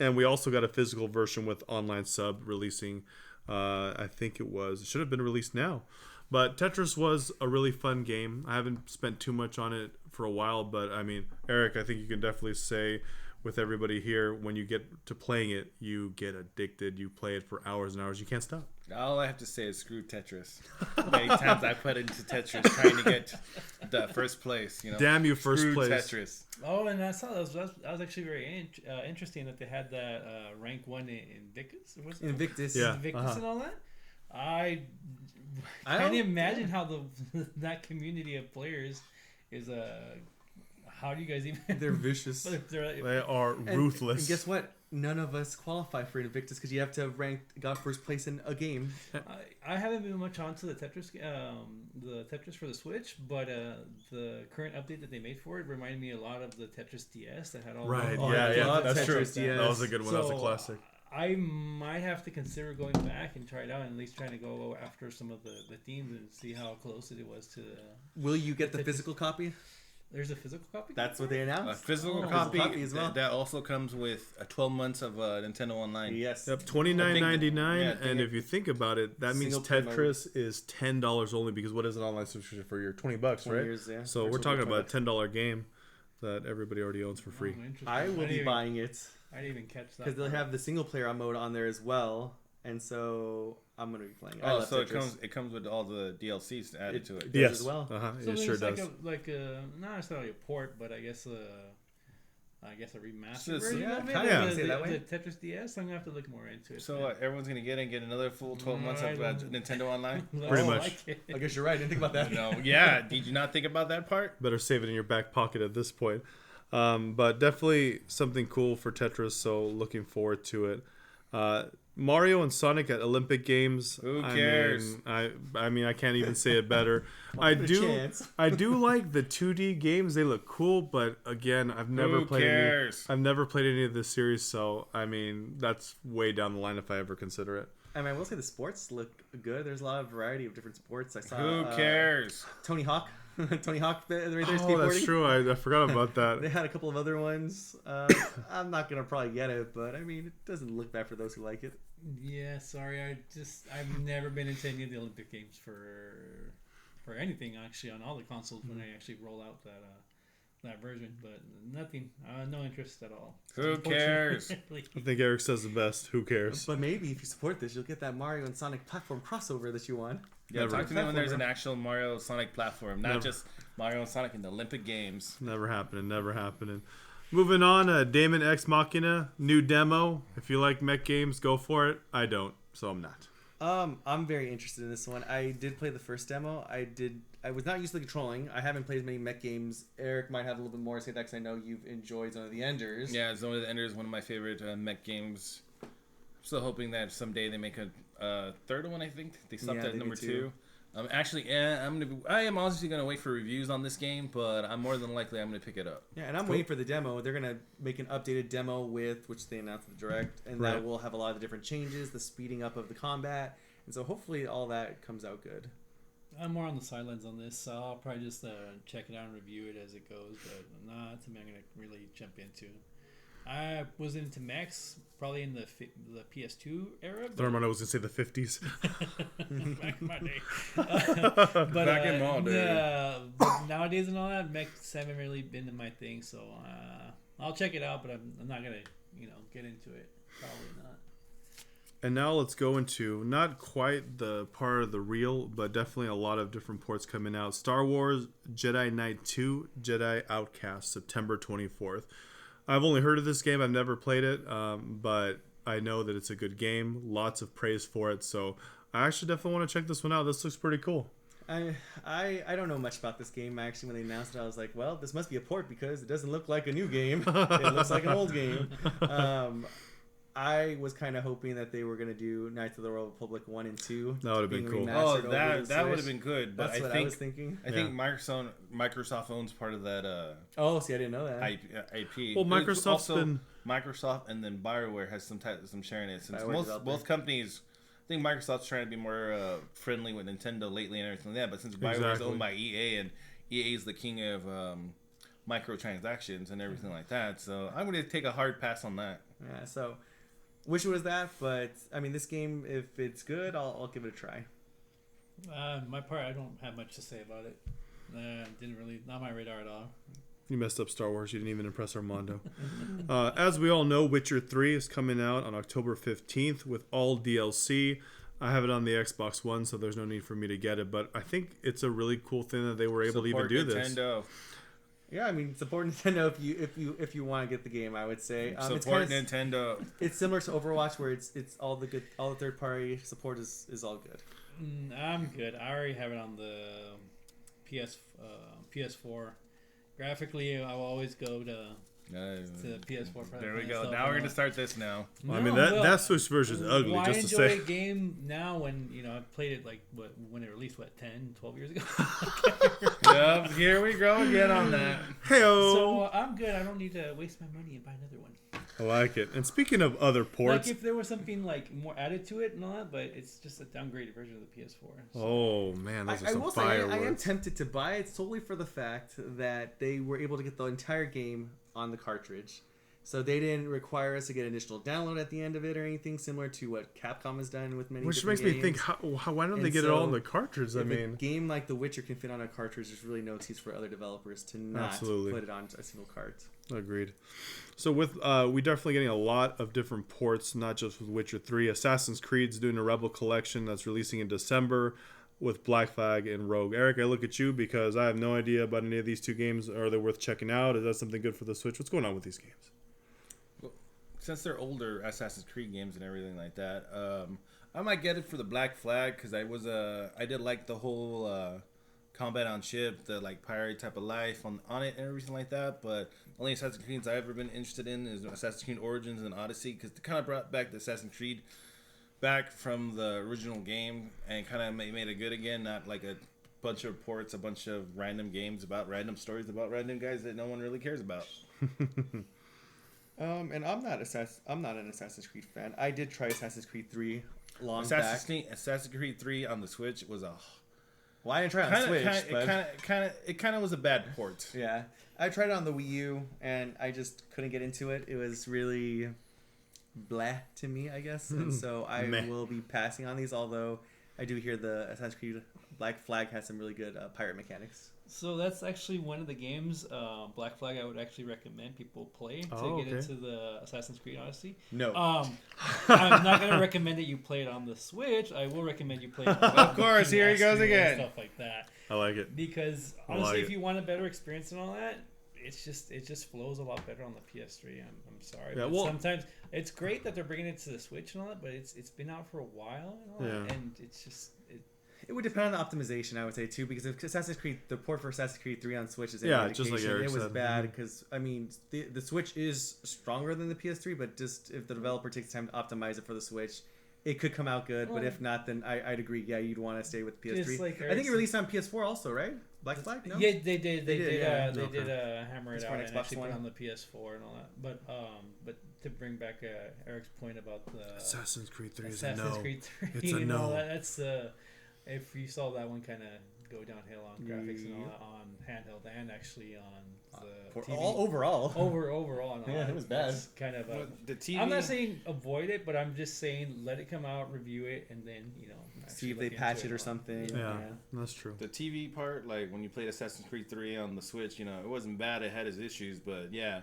And we also got a physical version with online sub releasing, I think it should have been released now. But Tetris was a really fun game. I haven't spent too much on it for a while, but I mean, Eric, I think you can definitely say with everybody here, when you get to playing it, you get addicted. You play it for hours and hours. You can't stop. All I have to say is screw Tetris. Many times I put into Tetris trying to get the first place. You know, Damn you, first screw place. Tetris. Oh, and I saw that was actually very interesting that they had that rank 1 in Invictus. Or what's it? Invictus. Yeah. Invictus and all that. I I can't don't- imagine how that community of players is how do you guys even They're vicious. they're They are And- ruthless. And guess what? None of us qualify for Invictus because you have to have got first place in a game. I haven't been much onto the Tetris for the Switch, but the current update that they made for it reminded me a lot of the Tetris DS that had all Right, the, yeah, love that's true. Tetris DS. That was a good one. That was a So, classic. I might have to consider going back and try it out and at least trying to go after some of the themes and see how close it was to Will you get the physical copy? There's a physical copy? That's what they A announced. physical Oh. copy, Physical copy as well. that also comes with 12 months of Nintendo Online. Yes. Yep, $29.99, Yeah, I think and it- if you think about it, that means Single player Tetris is $10 only because what is an online subscription for a year? $20, 20 right? years, yeah. So we're talking about a $10 game that everybody already owns for free. Oh, interesting. I will didn't be even- buying it I didn't even catch that. because they'll have the single player mode on there as well, and so I'm gonna be playing. I Oh, love so Tetris. it comes with all the DLCs added to it. does Yes, as well. it So sure it's does. like a not necessarily a port, but I guess a remastered Just- version yeah, of it. kinda, yeah. The, say it that the way. Tetris DS. I'm gonna have to look more into it. So everyone's gonna get another full 12 months of Nintendo Online. Pretty much. Like it. I guess you're right. I didn't think about that. No, yeah. Did you not think about that part? Better save it in your back pocket at this point. But definitely something cool for Tetris, so looking forward to it. Mario and Sonic at Olympic Games. Who cares? I mean, I can't even say it better. I Give it a do. chance. I do like the 2D games. They look cool, but again, I've never Who played cares? I've never played any of this series, so I mean, that's way down the line if I ever consider it. I mean, I will say the sports look good. There's a lot of variety of different sports. I saw. Who cares? Tony Hawk. Tony Hawk right there Oh, skateboarding. that's true. I forgot about They that. had a couple of other ones. I'm not gonna probably get it, but I mean, it doesn't look bad for those who like it. Yeah, sorry. I've never been into any of the Olympic Games for anything actually on all the consoles when I actually roll out that version, but nothing. No interest at all. Who cares? I think Eric says the best. Who cares? But maybe if you support this, you'll get that Mario and Sonic platform crossover that you want. Yeah, Never. talk to me when there's an actual Mario Sonic platform, not just Mario and Sonic in the Olympic Games. Never happening. Never happening. Moving on, Damon X Machina, new demo. If you like mech games, go for it. I don't, so I'm not. I'm very interested in this one. I did play the first demo. I was not used to the controlling. I haven't played as many mech games. Eric might have a little bit more to say that because I know you've enjoyed Zone of the Enders. Yeah, Zone of the Enders is one of my favorite mech games. I'm still hoping that someday they make a third one. I think they stopped at number 2. I am honestly gonna wait for reviews on this game, but I'm more than likely I'm gonna pick it up. Yeah, and I'm waiting for the demo. They're gonna make an updated demo which they announced in the direct, and that will have a lot of the different changes, the speeding up of the combat, and so hopefully all that comes out good. I'm more on the sidelines on this, so I'll probably just check it out and review it as it goes, but not something I'm gonna really jump into. I was into mechs probably in the PS2 era. I was gonna say the 50s. Back in my day. But, Back in my day. Yeah, but nowadays and all that, mechs haven't really been my thing, so I'll check it out, but I'm not gonna get into it. Probably not. And now let's go into not quite the part of the reel, but definitely a lot of different ports coming out. Star Wars Jedi Knight 2, Jedi Outcast, September 24th. I've only heard of this game. I've never played it, but I know that it's a good game. Lots of praise for it, so I actually definitely want to check this one out. This looks pretty cool. I don't know much about this game. Actually, when they announced it, I was like, well, this must be a port because it doesn't look like a new game. It looks like an old game. I was kind of hoping that they were going to do Knights of the Royal Republic 1 and 2. That would have been cool. Oh, that would have been good. But That's what I was thinking. I think Microsoft owns part of that. See, I didn't know that. IP. Well, Microsoft's been Microsoft, and then BioWare has some sharing it. Since both companies, I think Microsoft's trying to be more friendly with Nintendo lately and everything like that. But since BioWare is owned by EA, and EA is the king of microtransactions and everything like that, so I'm going to take a hard pass on that. Yeah. So. Wish it was that, but I mean, this game, if it's good, I'll give it a try. My part, I don't have much to say about it. Didn't really, not my radar at all. You messed up Star Wars. You didn't even impress Armando. As we all know, Witcher 3 is coming out on October 15th with all DLC. I have it on the Xbox One, so there's no need for me to get it. But I think it's a really cool thing that they were able to even do Nintendo. this. Yeah, I mean, support Nintendo if you want to get the game. I would say support Nintendo. It's similar to Overwatch, where it's all the third party support is all good. I'm good. I already have it on the PS4. Graphically, I will always go to PS4. There we go. Now we're gonna start this now. Well, I mean that Switch version is ugly. Why just to enjoy say. a game now when I played it when it released 10, 12 years ago. Yep, here we go again on that. Hey-o. So I'm good. I don't need to waste my money and buy another one. I like it. And speaking of other ports, Like if there was something more added to it and all that, but it's just a downgraded version of the PS4. So. oh man, those are I some will say fireworks. I am tempted to buy it solely for the fact that they were able to get the entire game on the cartridge. So they didn't require us to get an additional download at the end of it or anything similar to what Capcom has done with many. Which different makes games. me think, why don't they get it all on the cartridge? I mean, a game like The Witcher can fit on a cartridge. There's really no excuse for other developers to not put it on a single cart. Agreed. So with we definitely getting a lot of different ports, not just with Witcher 3. Assassin's Creed's doing a Rebel collection that's releasing in December with Black Flag and Rogue. Eric, I look at you because I have no idea about any of these two games. Are they worth checking out? Is that something good for the Switch? What's going on with these games? Since they're older Assassin's Creed games and everything like that, I might get it for the Black Flag because I did like the whole combat on ship, the like pirate type of life on it and everything like that. But the only Assassin's Creeds I've ever been interested in is Assassin's Creed Origins and Odyssey because they kind of brought back the Assassin's Creed back from the original game and kind of made it good again, not like a bunch of ports, a bunch of random games about random stories about random guys that no one really cares about. And I'm not an Assassin's Creed fan. I did try Assassin's Creed 3 back. Assassin's Creed 3 on the Switch was a. Well, I didn't try it on Switch. It kind of was a bad port. Yeah, I tried it on the Wii U, and I just couldn't get into it. It was really blah to me, I guess, and so I will be passing on these. Although I do hear the Assassin's Creed Black Flag has some really good pirate mechanics. So that's actually one of the games, Black Flag, I would actually recommend people play to get into the Assassin's Creed Odyssey. No. I'm not going to recommend that you play it on the Switch. I will recommend you play it on Of course, here he goes again. Stuff like that. I like it. Because honestly, if you want a better experience and all that, it just flows a lot better on the PS3. I'm sorry. Yeah, but sometimes it's great that they're bringing it to the Switch and all that, but it's been out for a while and all that, and it's just... It would depend on the optimization, I would say, too, because if the port for Assassin's Creed 3 on Switch is just like Eric it was said. bad because, I mean, the Switch is stronger than the PS3, but just if the developer takes time to optimize it for the Switch, it could come out good. But if not, then I'd agree. Yeah, you'd want to stay with PS3. Like I think it released on PS4 also, right? Black Flag? No? Yeah, they did. They did hammer it out and actually put on the PS4 and all that. But to bring back Eric's point about the Assassin's Creed 3 Assassin's Creed 3 it's a and no. all that, that's if you saw that one kind of go downhill on graphics and all that on handheld and actually on the TV. Overall. Overall. And all yeah, that, it was bad. Kind of the TV. I'm not saying avoid it, but I'm just saying let it come out, review it, and then see if they patch it or something. Yeah, that's true. The TV part, like when you played Assassin's Creed 3 on the Switch, it wasn't bad. It had its issues, but yeah,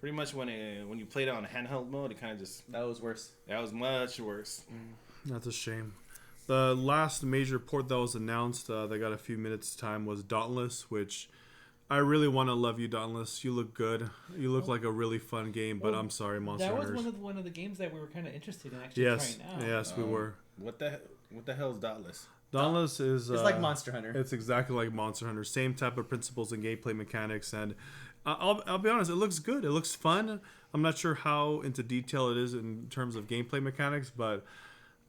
pretty much when you played it on handheld mode, it kind of just that was worse. That was much worse. That's a shame. The last major port that was announced, that got a few minutes time, was Dauntless, which I really want to love you, Dauntless. You look good. You look like a really fun game, but I'm sorry, Monster Hunter. That was one of the games that we were kind of interested in actually trying out. Yes, we were. What the hell is Dauntless? Dauntless is... it's like Monster Hunter. It's exactly like Monster Hunter. Same type of principles and gameplay mechanics, and I'll be honest, it looks good. It looks fun. I'm not sure how into detail it is in terms of gameplay mechanics, but...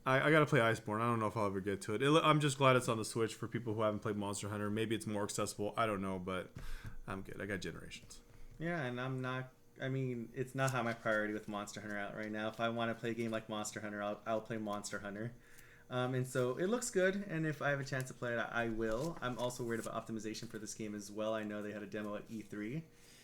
I gotta play Iceborne. I don't know if I'll ever get to it. I'm just glad it's on the Switch for people who haven't played Monster Hunter. Maybe it's more accessible. I don't know, but I'm good. I got Generations. Yeah, and I'm not... I mean, it's not high my priority with Monster Hunter out right now. If I want to play a game like Monster Hunter, I'll play Monster Hunter. And so it looks good, and if I have a chance to play it, I will. I'm also worried about optimization for this game as well. I know they had a demo at E3.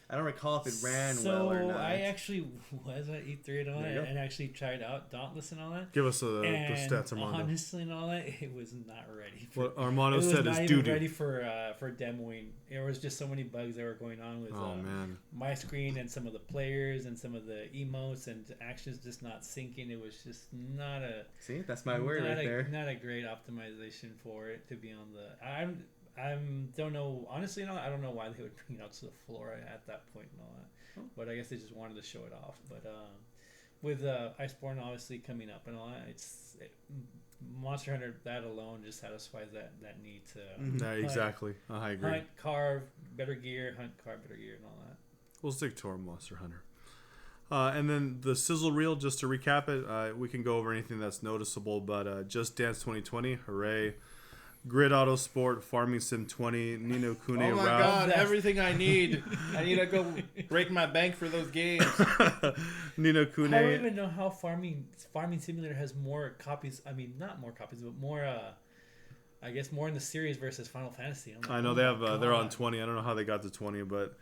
I don't recall if it ran well or not. So I actually was at E3 and all that, and actually tried out Dauntless and all that. Give us the stats, Armando. Honestly and all that, it was not ready. What Armando said is doo-doo. It was not even ready for demoing. There was just so many bugs that were going on with my screen and some of the players and some of the emotes and actions just not syncing. It was just not a... See, that's my word right there. Not a great optimization for it to be on the... I don't know. Honestly, I don't know why they would bring it out to the floor at that point and all that. But I guess they just wanted to show it off. But with Iceborne obviously coming up and all that, Monster Hunter, that alone just satisfies that need to... Yeah, exactly. I agree. Hunt, carve, better gear, and all that. We'll stick to our Monster Hunter. And then the sizzle reel, just to recap it, we can go over anything that's noticeable, but Just Dance 2020, hooray. Grid Auto Sport, Farming Sim 20, Nino Kune Oh my God, everything I need. I need to go break my bank for those games. Nino Kune. I don't even know how Farming Simulator has more copies. I mean, not more copies, but more, I guess more in the series versus Final Fantasy. I know they have, they're on 20. I don't know how they got to 20, but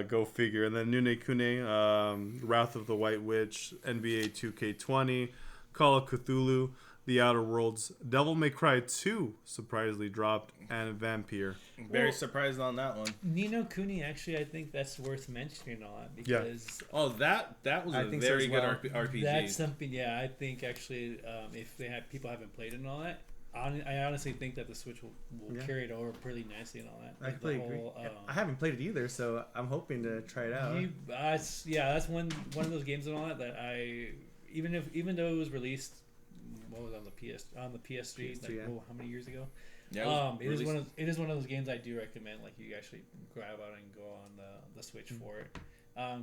go figure. And then Nune Kune, Wrath of the White Witch, NBA 2K20, Call of Cthulhu, The Outer Worlds, Devil May Cry 2 surprisingly dropped, and Vampire. Very surprised on that one. Nino Kuni, actually, I think that's worth mentioning on because that was a very good RPG. That's something. Yeah, I think actually, if people haven't played it and all that, I honestly think that the Switch will carry it over pretty nicely and all that. I completely agree. I haven't played it either, so I'm hoping to try it out. That's one of those games and all that I even though it was released. What was on the PS3? Like, how many years ago? Yeah, it is one of those games I do recommend. Like you actually grab out and go on the Switch for it,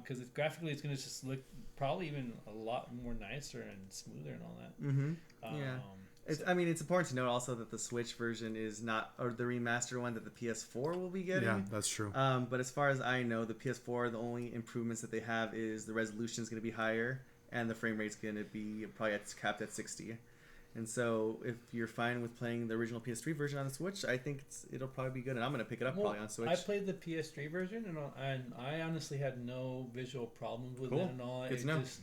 because graphically it's going to just look probably even a lot more nicer and smoother and all that. Mm-hmm. Yeah. It's important to note also that the Switch version is not, or the remastered one that the PS4 will be getting. Yeah, that's true. But as far as I know, the PS4, the only improvements that they have is the resolution is going to be higher and the frame rate's going to be probably capped at 60. And so if you're fine with playing the original PS3 version on the Switch, I think it'll probably be good. And I'm going to pick it up probably on Switch. I played the PS3 version, and I honestly had no visual problems with it and all.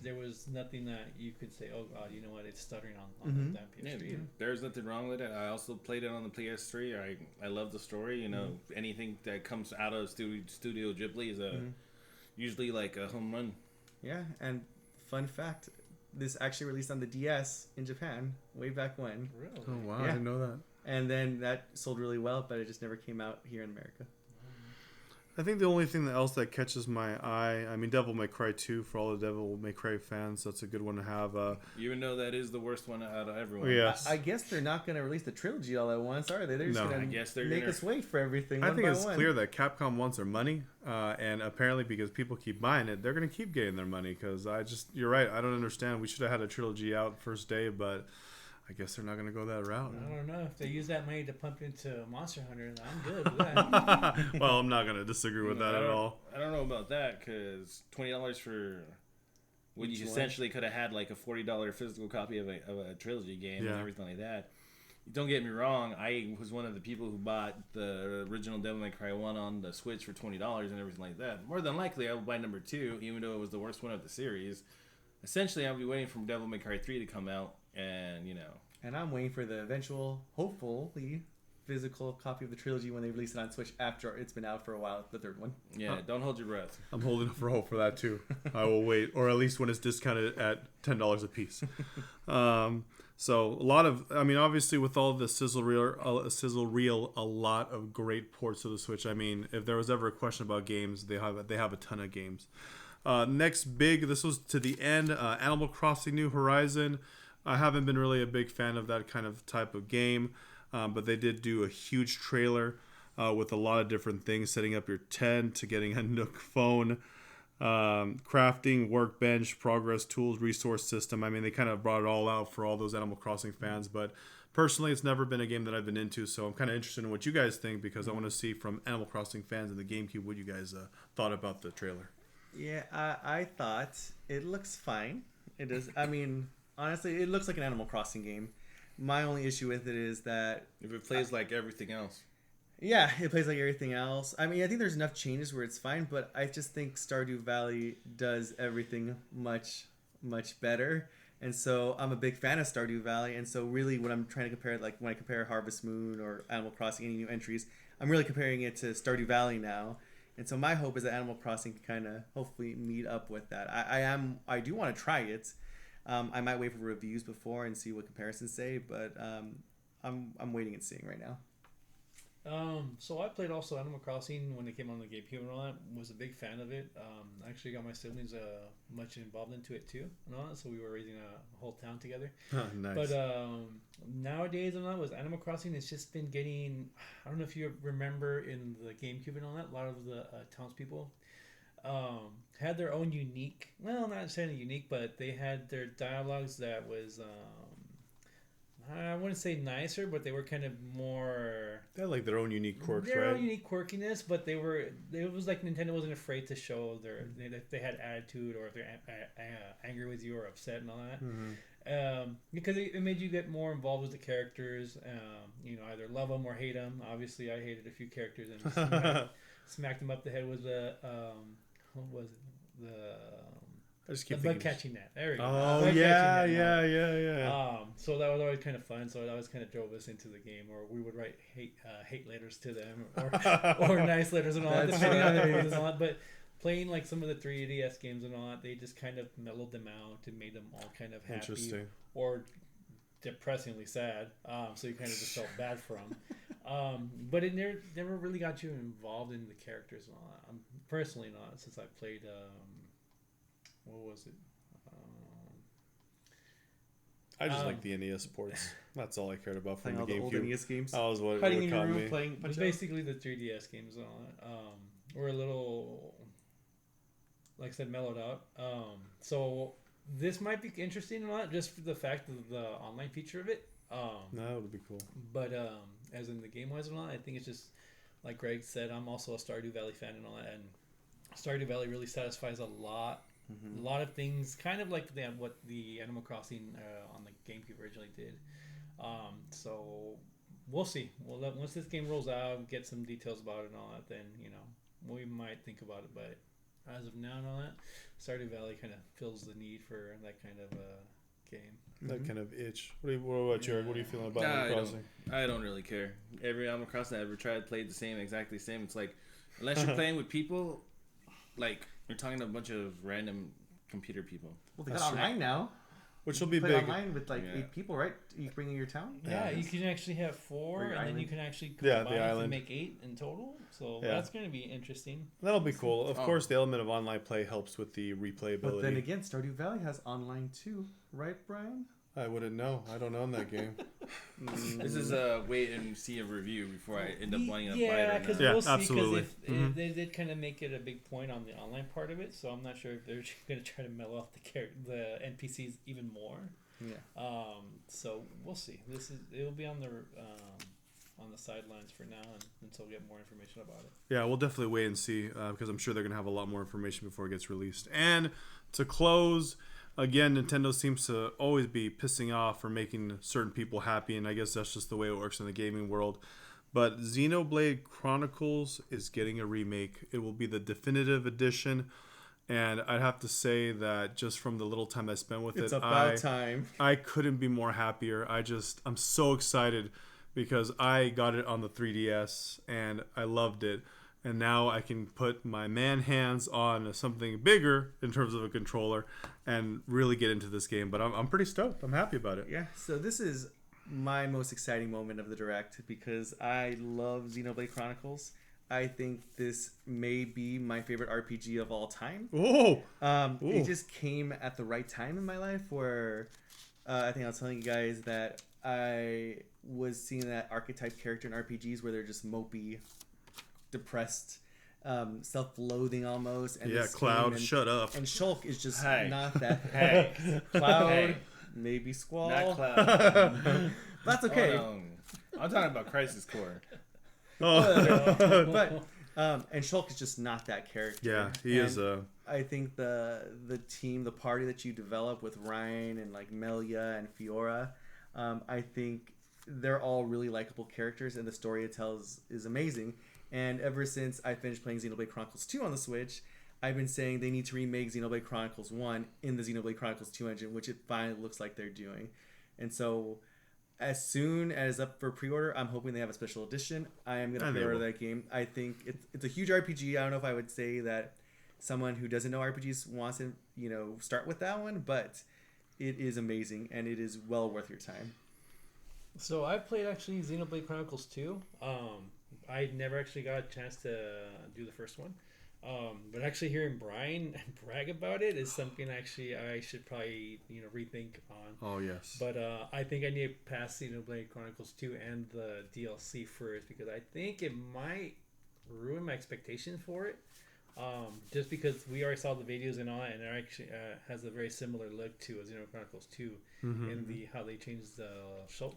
There was nothing that you could say, oh, God, you know what, it's stuttering on that PS3. Yeah, there's nothing wrong with it. I also played it on the PS3. I love the story. You know, anything that comes out of Studio Ghibli is usually like a home run. Yeah, and fun fact, this actually released on the DS in Japan way back when. Really? Oh wow, Yeah. I didn't know that. And then that sold really well, but it just never came out here in America. I think the only thing else that catches my eye, I mean, Devil May Cry 2 for all the Devil May Cry fans. That's a good one to have. Even though that is the worst one out of everyone. Yes. I guess they're not going to release the trilogy all at once, are they? They're just No. going to make us wait for everything. I think it's clear that Capcom wants their money, and apparently because people keep buying it, they're going to keep getting their money. Because you're right. I don't understand. We should have had a trilogy out first day, but I guess they're not going to go that route. I don't know. If they use that money to pump into Monster Hunter, I'm good with that. Well, I'm not going to disagree with that at all. I don't know about that because $20 for what you essentially could have had like a $40 physical copy of a trilogy game and everything like that. Don't get me wrong. I was one of the people who bought the original Devil May Cry 1 on the Switch for $20 and everything like that. More than likely, I would buy number 2, even though it was the worst one of the series. Essentially, I'll be waiting for Devil May Cry 3 to come out, and And I'm waiting for the eventual, hopefully, physical copy of the trilogy when they release it on Switch after it's been out for a while, the third one. Yeah, don't hold your breath. I'm holding for hope for that too. I will wait, or at least when it's discounted at $10 a piece. So a lot of, I mean, obviously with all the sizzle reel, a lot of great ports to the Switch. I mean, if there was ever a question about games, they have a ton of games. Next big, this was to the end, Animal Crossing New Horizon. I haven't been really a big fan of that kind of type of game, but they did do a huge trailer with a lot of different things, setting up your tent to getting a Nook phone, crafting, workbench, progress tools, resource system. I mean, they kind of brought it all out for all those Animal Crossing fans, but personally, it's never been a game that I've been into, so I'm kind of interested in what you guys think because I want to see from Animal Crossing fans in the GameCube what you guys thought about the trailer. Yeah, I thought it looks fine. It does. I mean, honestly, it looks like an Animal Crossing game. My only issue with it is that If it plays like everything else. yeah, it plays like everything else. I mean, I think there's enough changes where it's fine, but I just think Stardew Valley does everything much, much better. And so I'm a big fan of Stardew Valley. And so really what I'm trying to compare, like when I compare Harvest Moon or Animal Crossing, any new entries, I'm really comparing it to Stardew Valley now. And so my hope is that Animal Crossing can kind of hopefully meet up with that. I do want to try it. I might wait for reviews before and see what comparisons say, but I'm waiting and seeing right now. So I played also Animal Crossing when it came on the GameCube and all that. Was a big fan of it. I actually got my siblings much involved into it too and all that. So we were raising a whole town together. Nice. But nowadays and all that with Animal Crossing, it's just been getting. I don't know if you remember in the GameCube and all that. A lot of the townspeople had their own unique. Well, not necessarily unique, but they had their dialogues that was. I wouldn't say nicer, but they were kind of more. They had like their own unique quirks, their right? own unique quirkiness, but they were. It was like Nintendo wasn't afraid to show if they had attitude or if they're angry with you or upset and all that. Mm-hmm. Because it made you get more involved with the characters. Either love them or hate them. Obviously, I hated a few characters and smacked them up the head with the what was it? I just keep the bug thinking. catching net. There we go. Oh yeah. So that was always kind of fun. So that always kind of drove us into the game, or we would write hate letters to them, or nice letters and all that, depending on their moods and all that. But playing like some of the 3DS games and all that, they just kind of mellowed them out and made them all kind of happy or depressingly sad. So you kind of just felt bad for them. But it never really got you involved in the characters and all that. I'm personally not, since I played. What was it? I just like the NES ports. That's all I cared about from Playing the all the old GameCube. NES games. That was what Hiding in your caught room me. playing. It was basically the 3DS games and all that. Were a little, like I said, mellowed out. So this might be interesting a lot, just for the fact of the online feature of it. That would be cool. But as in the game wise and all that, I think it's just like Greg said. I'm also a Stardew Valley fan and all that, and Stardew Valley really satisfies a lot. A lot of things, kind of like what the Animal Crossing on the GameCube originally did. So we'll see. Once this game rolls out, get some details about it and all that, then we might think about it. But as of now and all that, Stardew Valley kind of fills the need for that kind of game. That kind of itch. What about Jared? What are you feeling about Animal Crossing? I don't really care. Every Animal Crossing I ever tried played exactly the same. It's like, unless you're playing with people, like you're talking to a bunch of random computer people. Well, they got online now. Which will be play big. Online with 8 people, right? You bring in your town. Yeah, you can actually have 4, and then you can actually the combine island. and make 8 in total. So that's going to be interesting. That'll be cool. Of course, the element of online play helps with the replayability. But then again, Stardew Valley has online too, right, Brian? I wouldn't know. I don't own that game. This is a wait and see a review before I end up wanting to buy it. Yeah, because Yeah, we'll see. absolutely. Because they did kind of make it a big point on the online part of it, so I'm not sure if they're going to try to mellow off the NPCs even more. Yeah. So we'll see. It'll be on the sidelines for now until we get more information about it. Yeah, we'll definitely wait and see because I'm sure they're gonna have a lot more information before it gets released. And to close, again, Nintendo seems to always be pissing off or making certain people happy, and I guess that's just the way it works in the gaming world. But Xenoblade Chronicles is getting a remake. It will be the definitive edition. And I'd have to say that just from the little time I spent with It's it, about time. I couldn't be more happier. I'm so excited because I got it on the 3DS and I loved it. And now I can put my man hands on something bigger in terms of a controller and really get into this game. But I'm pretty stoked. I'm happy about it. Yeah, so this is my most exciting moment of the Direct because I love Xenoblade Chronicles. I think this may be my favorite RPG of all time. Oh! It just came at the right time in my life where I think I was telling you guys that I was seeing that archetype character in RPGs where they're just mopey, depressed, self-loathing almost. And yeah, Cloud, shut up. And Shulk is just not that. Hey. Cloud, maybe Squall. Not Cloud. That's okay. Oh, no. I'm talking about Crisis Core. But and Shulk is just not that character. Yeah, he is I think the team, the party that you develop with Ryan and like Melia and Fiora, I think they're all really likable characters, and the story it tells is amazing. And ever since I finished playing Xenoblade Chronicles 2 on the Switch, I've been saying they need to remake Xenoblade Chronicles 1 in the Xenoblade Chronicles 2 engine, which it finally looks like they're doing. And so as soon as up for pre-order, I'm hoping they have a special edition. I am going to pre-order that game. I think it's a huge RPG. I don't know if I would say that someone who doesn't know RPGs wants to, start with that one, but it is amazing and it is well worth your time. So I played actually Xenoblade Chronicles 2. I never actually got a chance to do the first one. But actually hearing Brian brag about it is something actually I should probably rethink on. Oh yes. But I think I need to pass Xenoblade Chronicles 2 and the DLC first because I think it might ruin my expectations for it. Just because we already saw the videos and all that, and it actually has a very similar look to Xenoblade Chronicles 2 in the how they changed the Shulk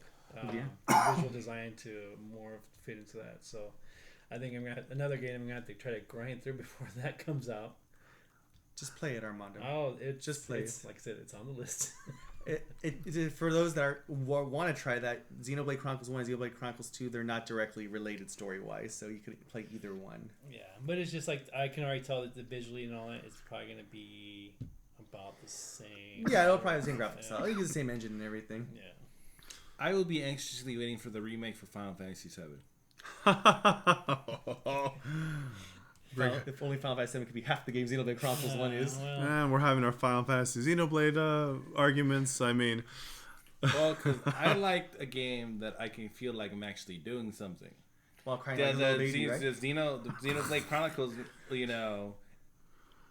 visual design to more fit into that. So I think another game I'm gonna have to try to grind through before that comes out. Just play it, Armando. Oh, just play it. Like I said, it's on the list. it for those that want to try that, Xenoblade Chronicles 1 and Xenoblade Chronicles 2, they're not directly related story-wise, so you could play either one. Yeah, but it's just like I can already tell that the visually and all that, it's probably gonna be about the same. Yeah, it'll probably be the same graphic style. It'll use the same engine and everything. Yeah. I will be anxiously waiting for the remake for Final Fantasy VII. If only Final Fantasy 7 could be half the game Xenoblade Chronicles 1 is. And we're having our Final Fantasy Xenoblade arguments. I mean, well, because I liked a game that I can feel like I'm actually doing something. While crying like a little baby, right? The Xenoblade Chronicles,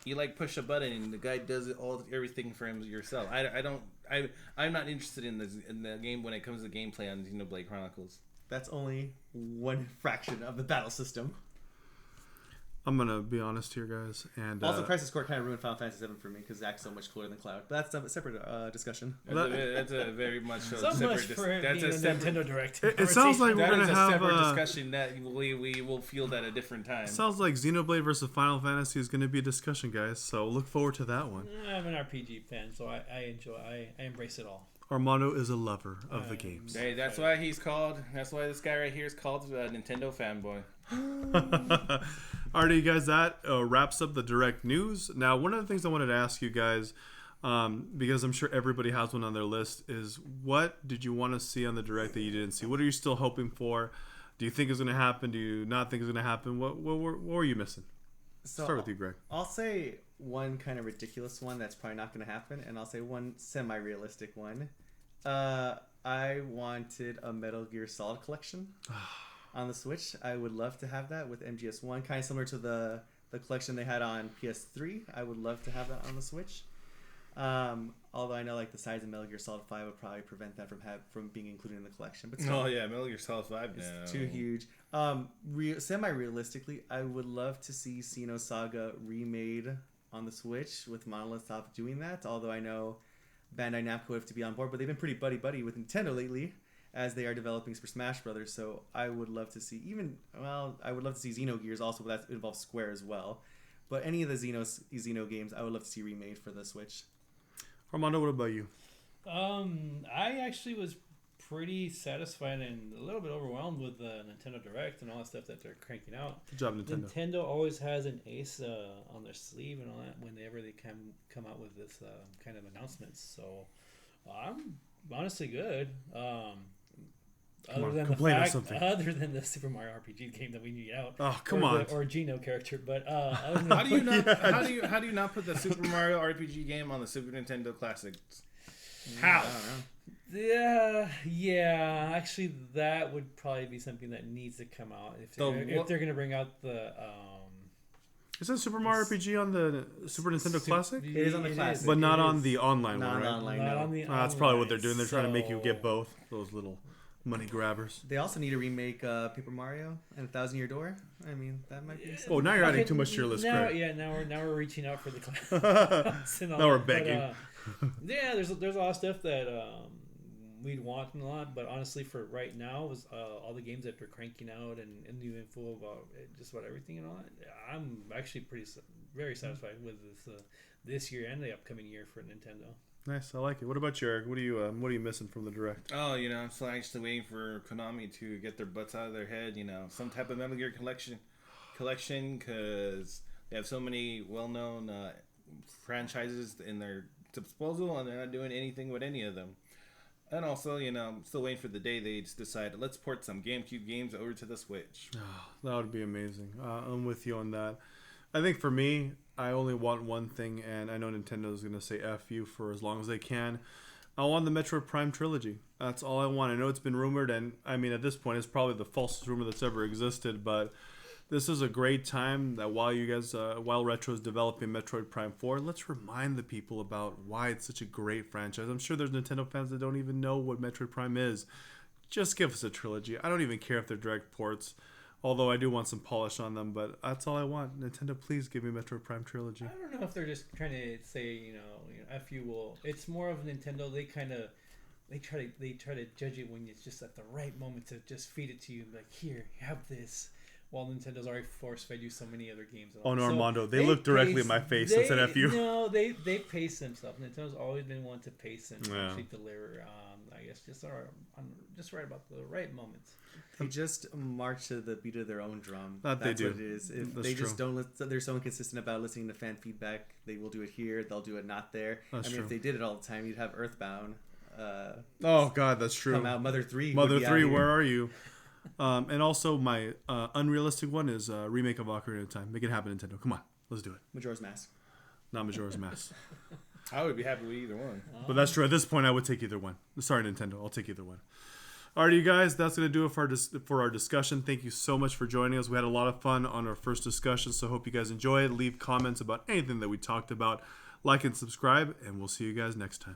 you like push a button and the guy does everything for him yourself. I'm not interested in the game when it comes to gameplay on Xenoblade Chronicles. That's only one fraction of the battle system. I'm gonna be honest here, guys, and Also, Crisis Core kind of ruined Final Fantasy VII for me because Zach's so much cooler than Cloud. But that's a separate discussion. That's a very much so So separate. much for it That's being a a separate. Nintendo Direct. It sounds like we're That gonna is a have separate discussion that we will field at a different time. Sounds like Xenoblade versus Final Fantasy is gonna be a discussion, guys. So look forward to that one. I'm an RPG fan, so I enjoy. I embrace it all. Armando is a lover of the games. Hey, that's why he's called. That's why this guy right here is called a Nintendo fanboy. Alrighty, you guys, that wraps up the direct news. Now, one of the things I wanted to ask you guys, because I'm sure everybody has one on their list, is what did you want to see on the direct that you didn't see? What are you still hoping for? Do you think it's going to happen? Do you not think it's going to happen? What were you missing? So Start with you, Greg. I'll say one kind of ridiculous one that's probably not going to happen, and I'll say one semi-realistic one. I wanted a Metal Gear Solid collection on the Switch. I would love to have that with MGS1, kind of similar to the collection they had on PS3. I would love to have that on the Switch. Although I know like the size of Metal Gear Solid 5 would probably prevent that from being included in the collection. But still, Oh yeah, Metal Gear Solid 5 now. it's too huge. Semi-realistically, I would love to see Xenosaga remade on the Switch with Monolith Stop doing that. Although I know Bandai Namco have to be on board, but they've been pretty buddy-buddy with Nintendo lately as they are developing Super Smash Brothers. So I would love to see I would love to see Xenogears also, but that involves Square as well. But any of the Xeno games, I would love to see remade for the Switch. Armando, what about you? I actually was pretty satisfied and a little bit overwhelmed with the Nintendo Direct and all that stuff that they're cranking out. Good job, Nintendo. Nintendo always has an ace on their sleeve and all that whenever they come out with this kind of announcements. So I'm honestly good. Other than the Super Mario RPG game that we need out. Oh, come on. Or Geno character, but other than How do you not? How do you not put the Super Mario RPG game on the Super Nintendo Classics? How? I don't know. Yeah. Actually, that would probably be something that needs to come out if they're going to bring out the. Is that Super Mario RPG on the Super Nintendo Classic? It is on the Classic. But not on the online one, right? Online, Not no. on the That's probably what they're doing. They're online, trying to make you so- get both. Those little money grabbers. They also need to remake Paper Mario and 1,000 Year Door. I mean, that might be. Oh, now you're adding too much to your list, now, Craig. yeah, now we're reaching out for the class. Now we're begging. Yeah, there's a lot of stuff that we'd want and a lot, but honestly, for right now, was all the games that they're cranking out and new info about just about everything and all that. I'm actually very satisfied with this year and the upcoming year for Nintendo. Nice, I like it. What about you, Eric? What are you missing from the direct? Oh, I'm still actually waiting for Konami to get their butts out of their head. Some type of Metal Gear collection, because they have so many well-known franchises in their disposal, and they're not doing anything with any of them. And also, I'm still waiting for the day they just decide, let's port some GameCube games over to the Switch. Oh, that would be amazing. I'm with you on that. I think for me, I only want one thing, and I know Nintendo is going to say F you for as long as they can. I want the Metroid Prime trilogy. That's all I want. I know it's been rumored, and I mean, at this point, it's probably the falsest rumor that's ever existed, but this is a great time that while Retro is developing Metroid Prime 4, let's remind the people about why it's such a great franchise. I'm sure there's Nintendo fans that don't even know what Metroid Prime is. Just give us a trilogy. I don't even care if they're direct ports. Although I do want some polish on them, but that's all I want. Nintendo, please give me Metroid Prime trilogy. I don't know if they're just trying to say, F you will. It's more of Nintendo. They try to judge it when it's just at the right moment to just feed it to you. Like, here, have this. While Nintendo's already force-fed you so many other games. Oh, no, Armando. They look directly in my face and said F you. No, they pace themselves. Nintendo's always been one to pace and actually deliver, I guess, just right about the right moments. They just march to the beat of their own drum. That That's they do. what it is. If That's they true. just don't, they're so inconsistent about listening to fan feedback. They will do it here. They'll do it not there. That's true. If they did it all the time, you'd have Earthbound. Oh, God, that's true. Come out. Mother 3. Mother would be 3, out here. where are you? And also, my unrealistic one is a remake of Ocarina of Time. Make it happen, Nintendo. Come on. Let's do it. Majora's Mask. Not Majora's Mask. I would be happy with either one. But that's true. At this point, I would take either one. Sorry, Nintendo. I'll take either one. Alright, you guys, that's going to do it for our discussion. Thank you so much for joining us. We had a lot of fun on our first discussion, so hope you guys enjoy it. Leave comments about anything that we talked about. Like and subscribe, and we'll see you guys next time.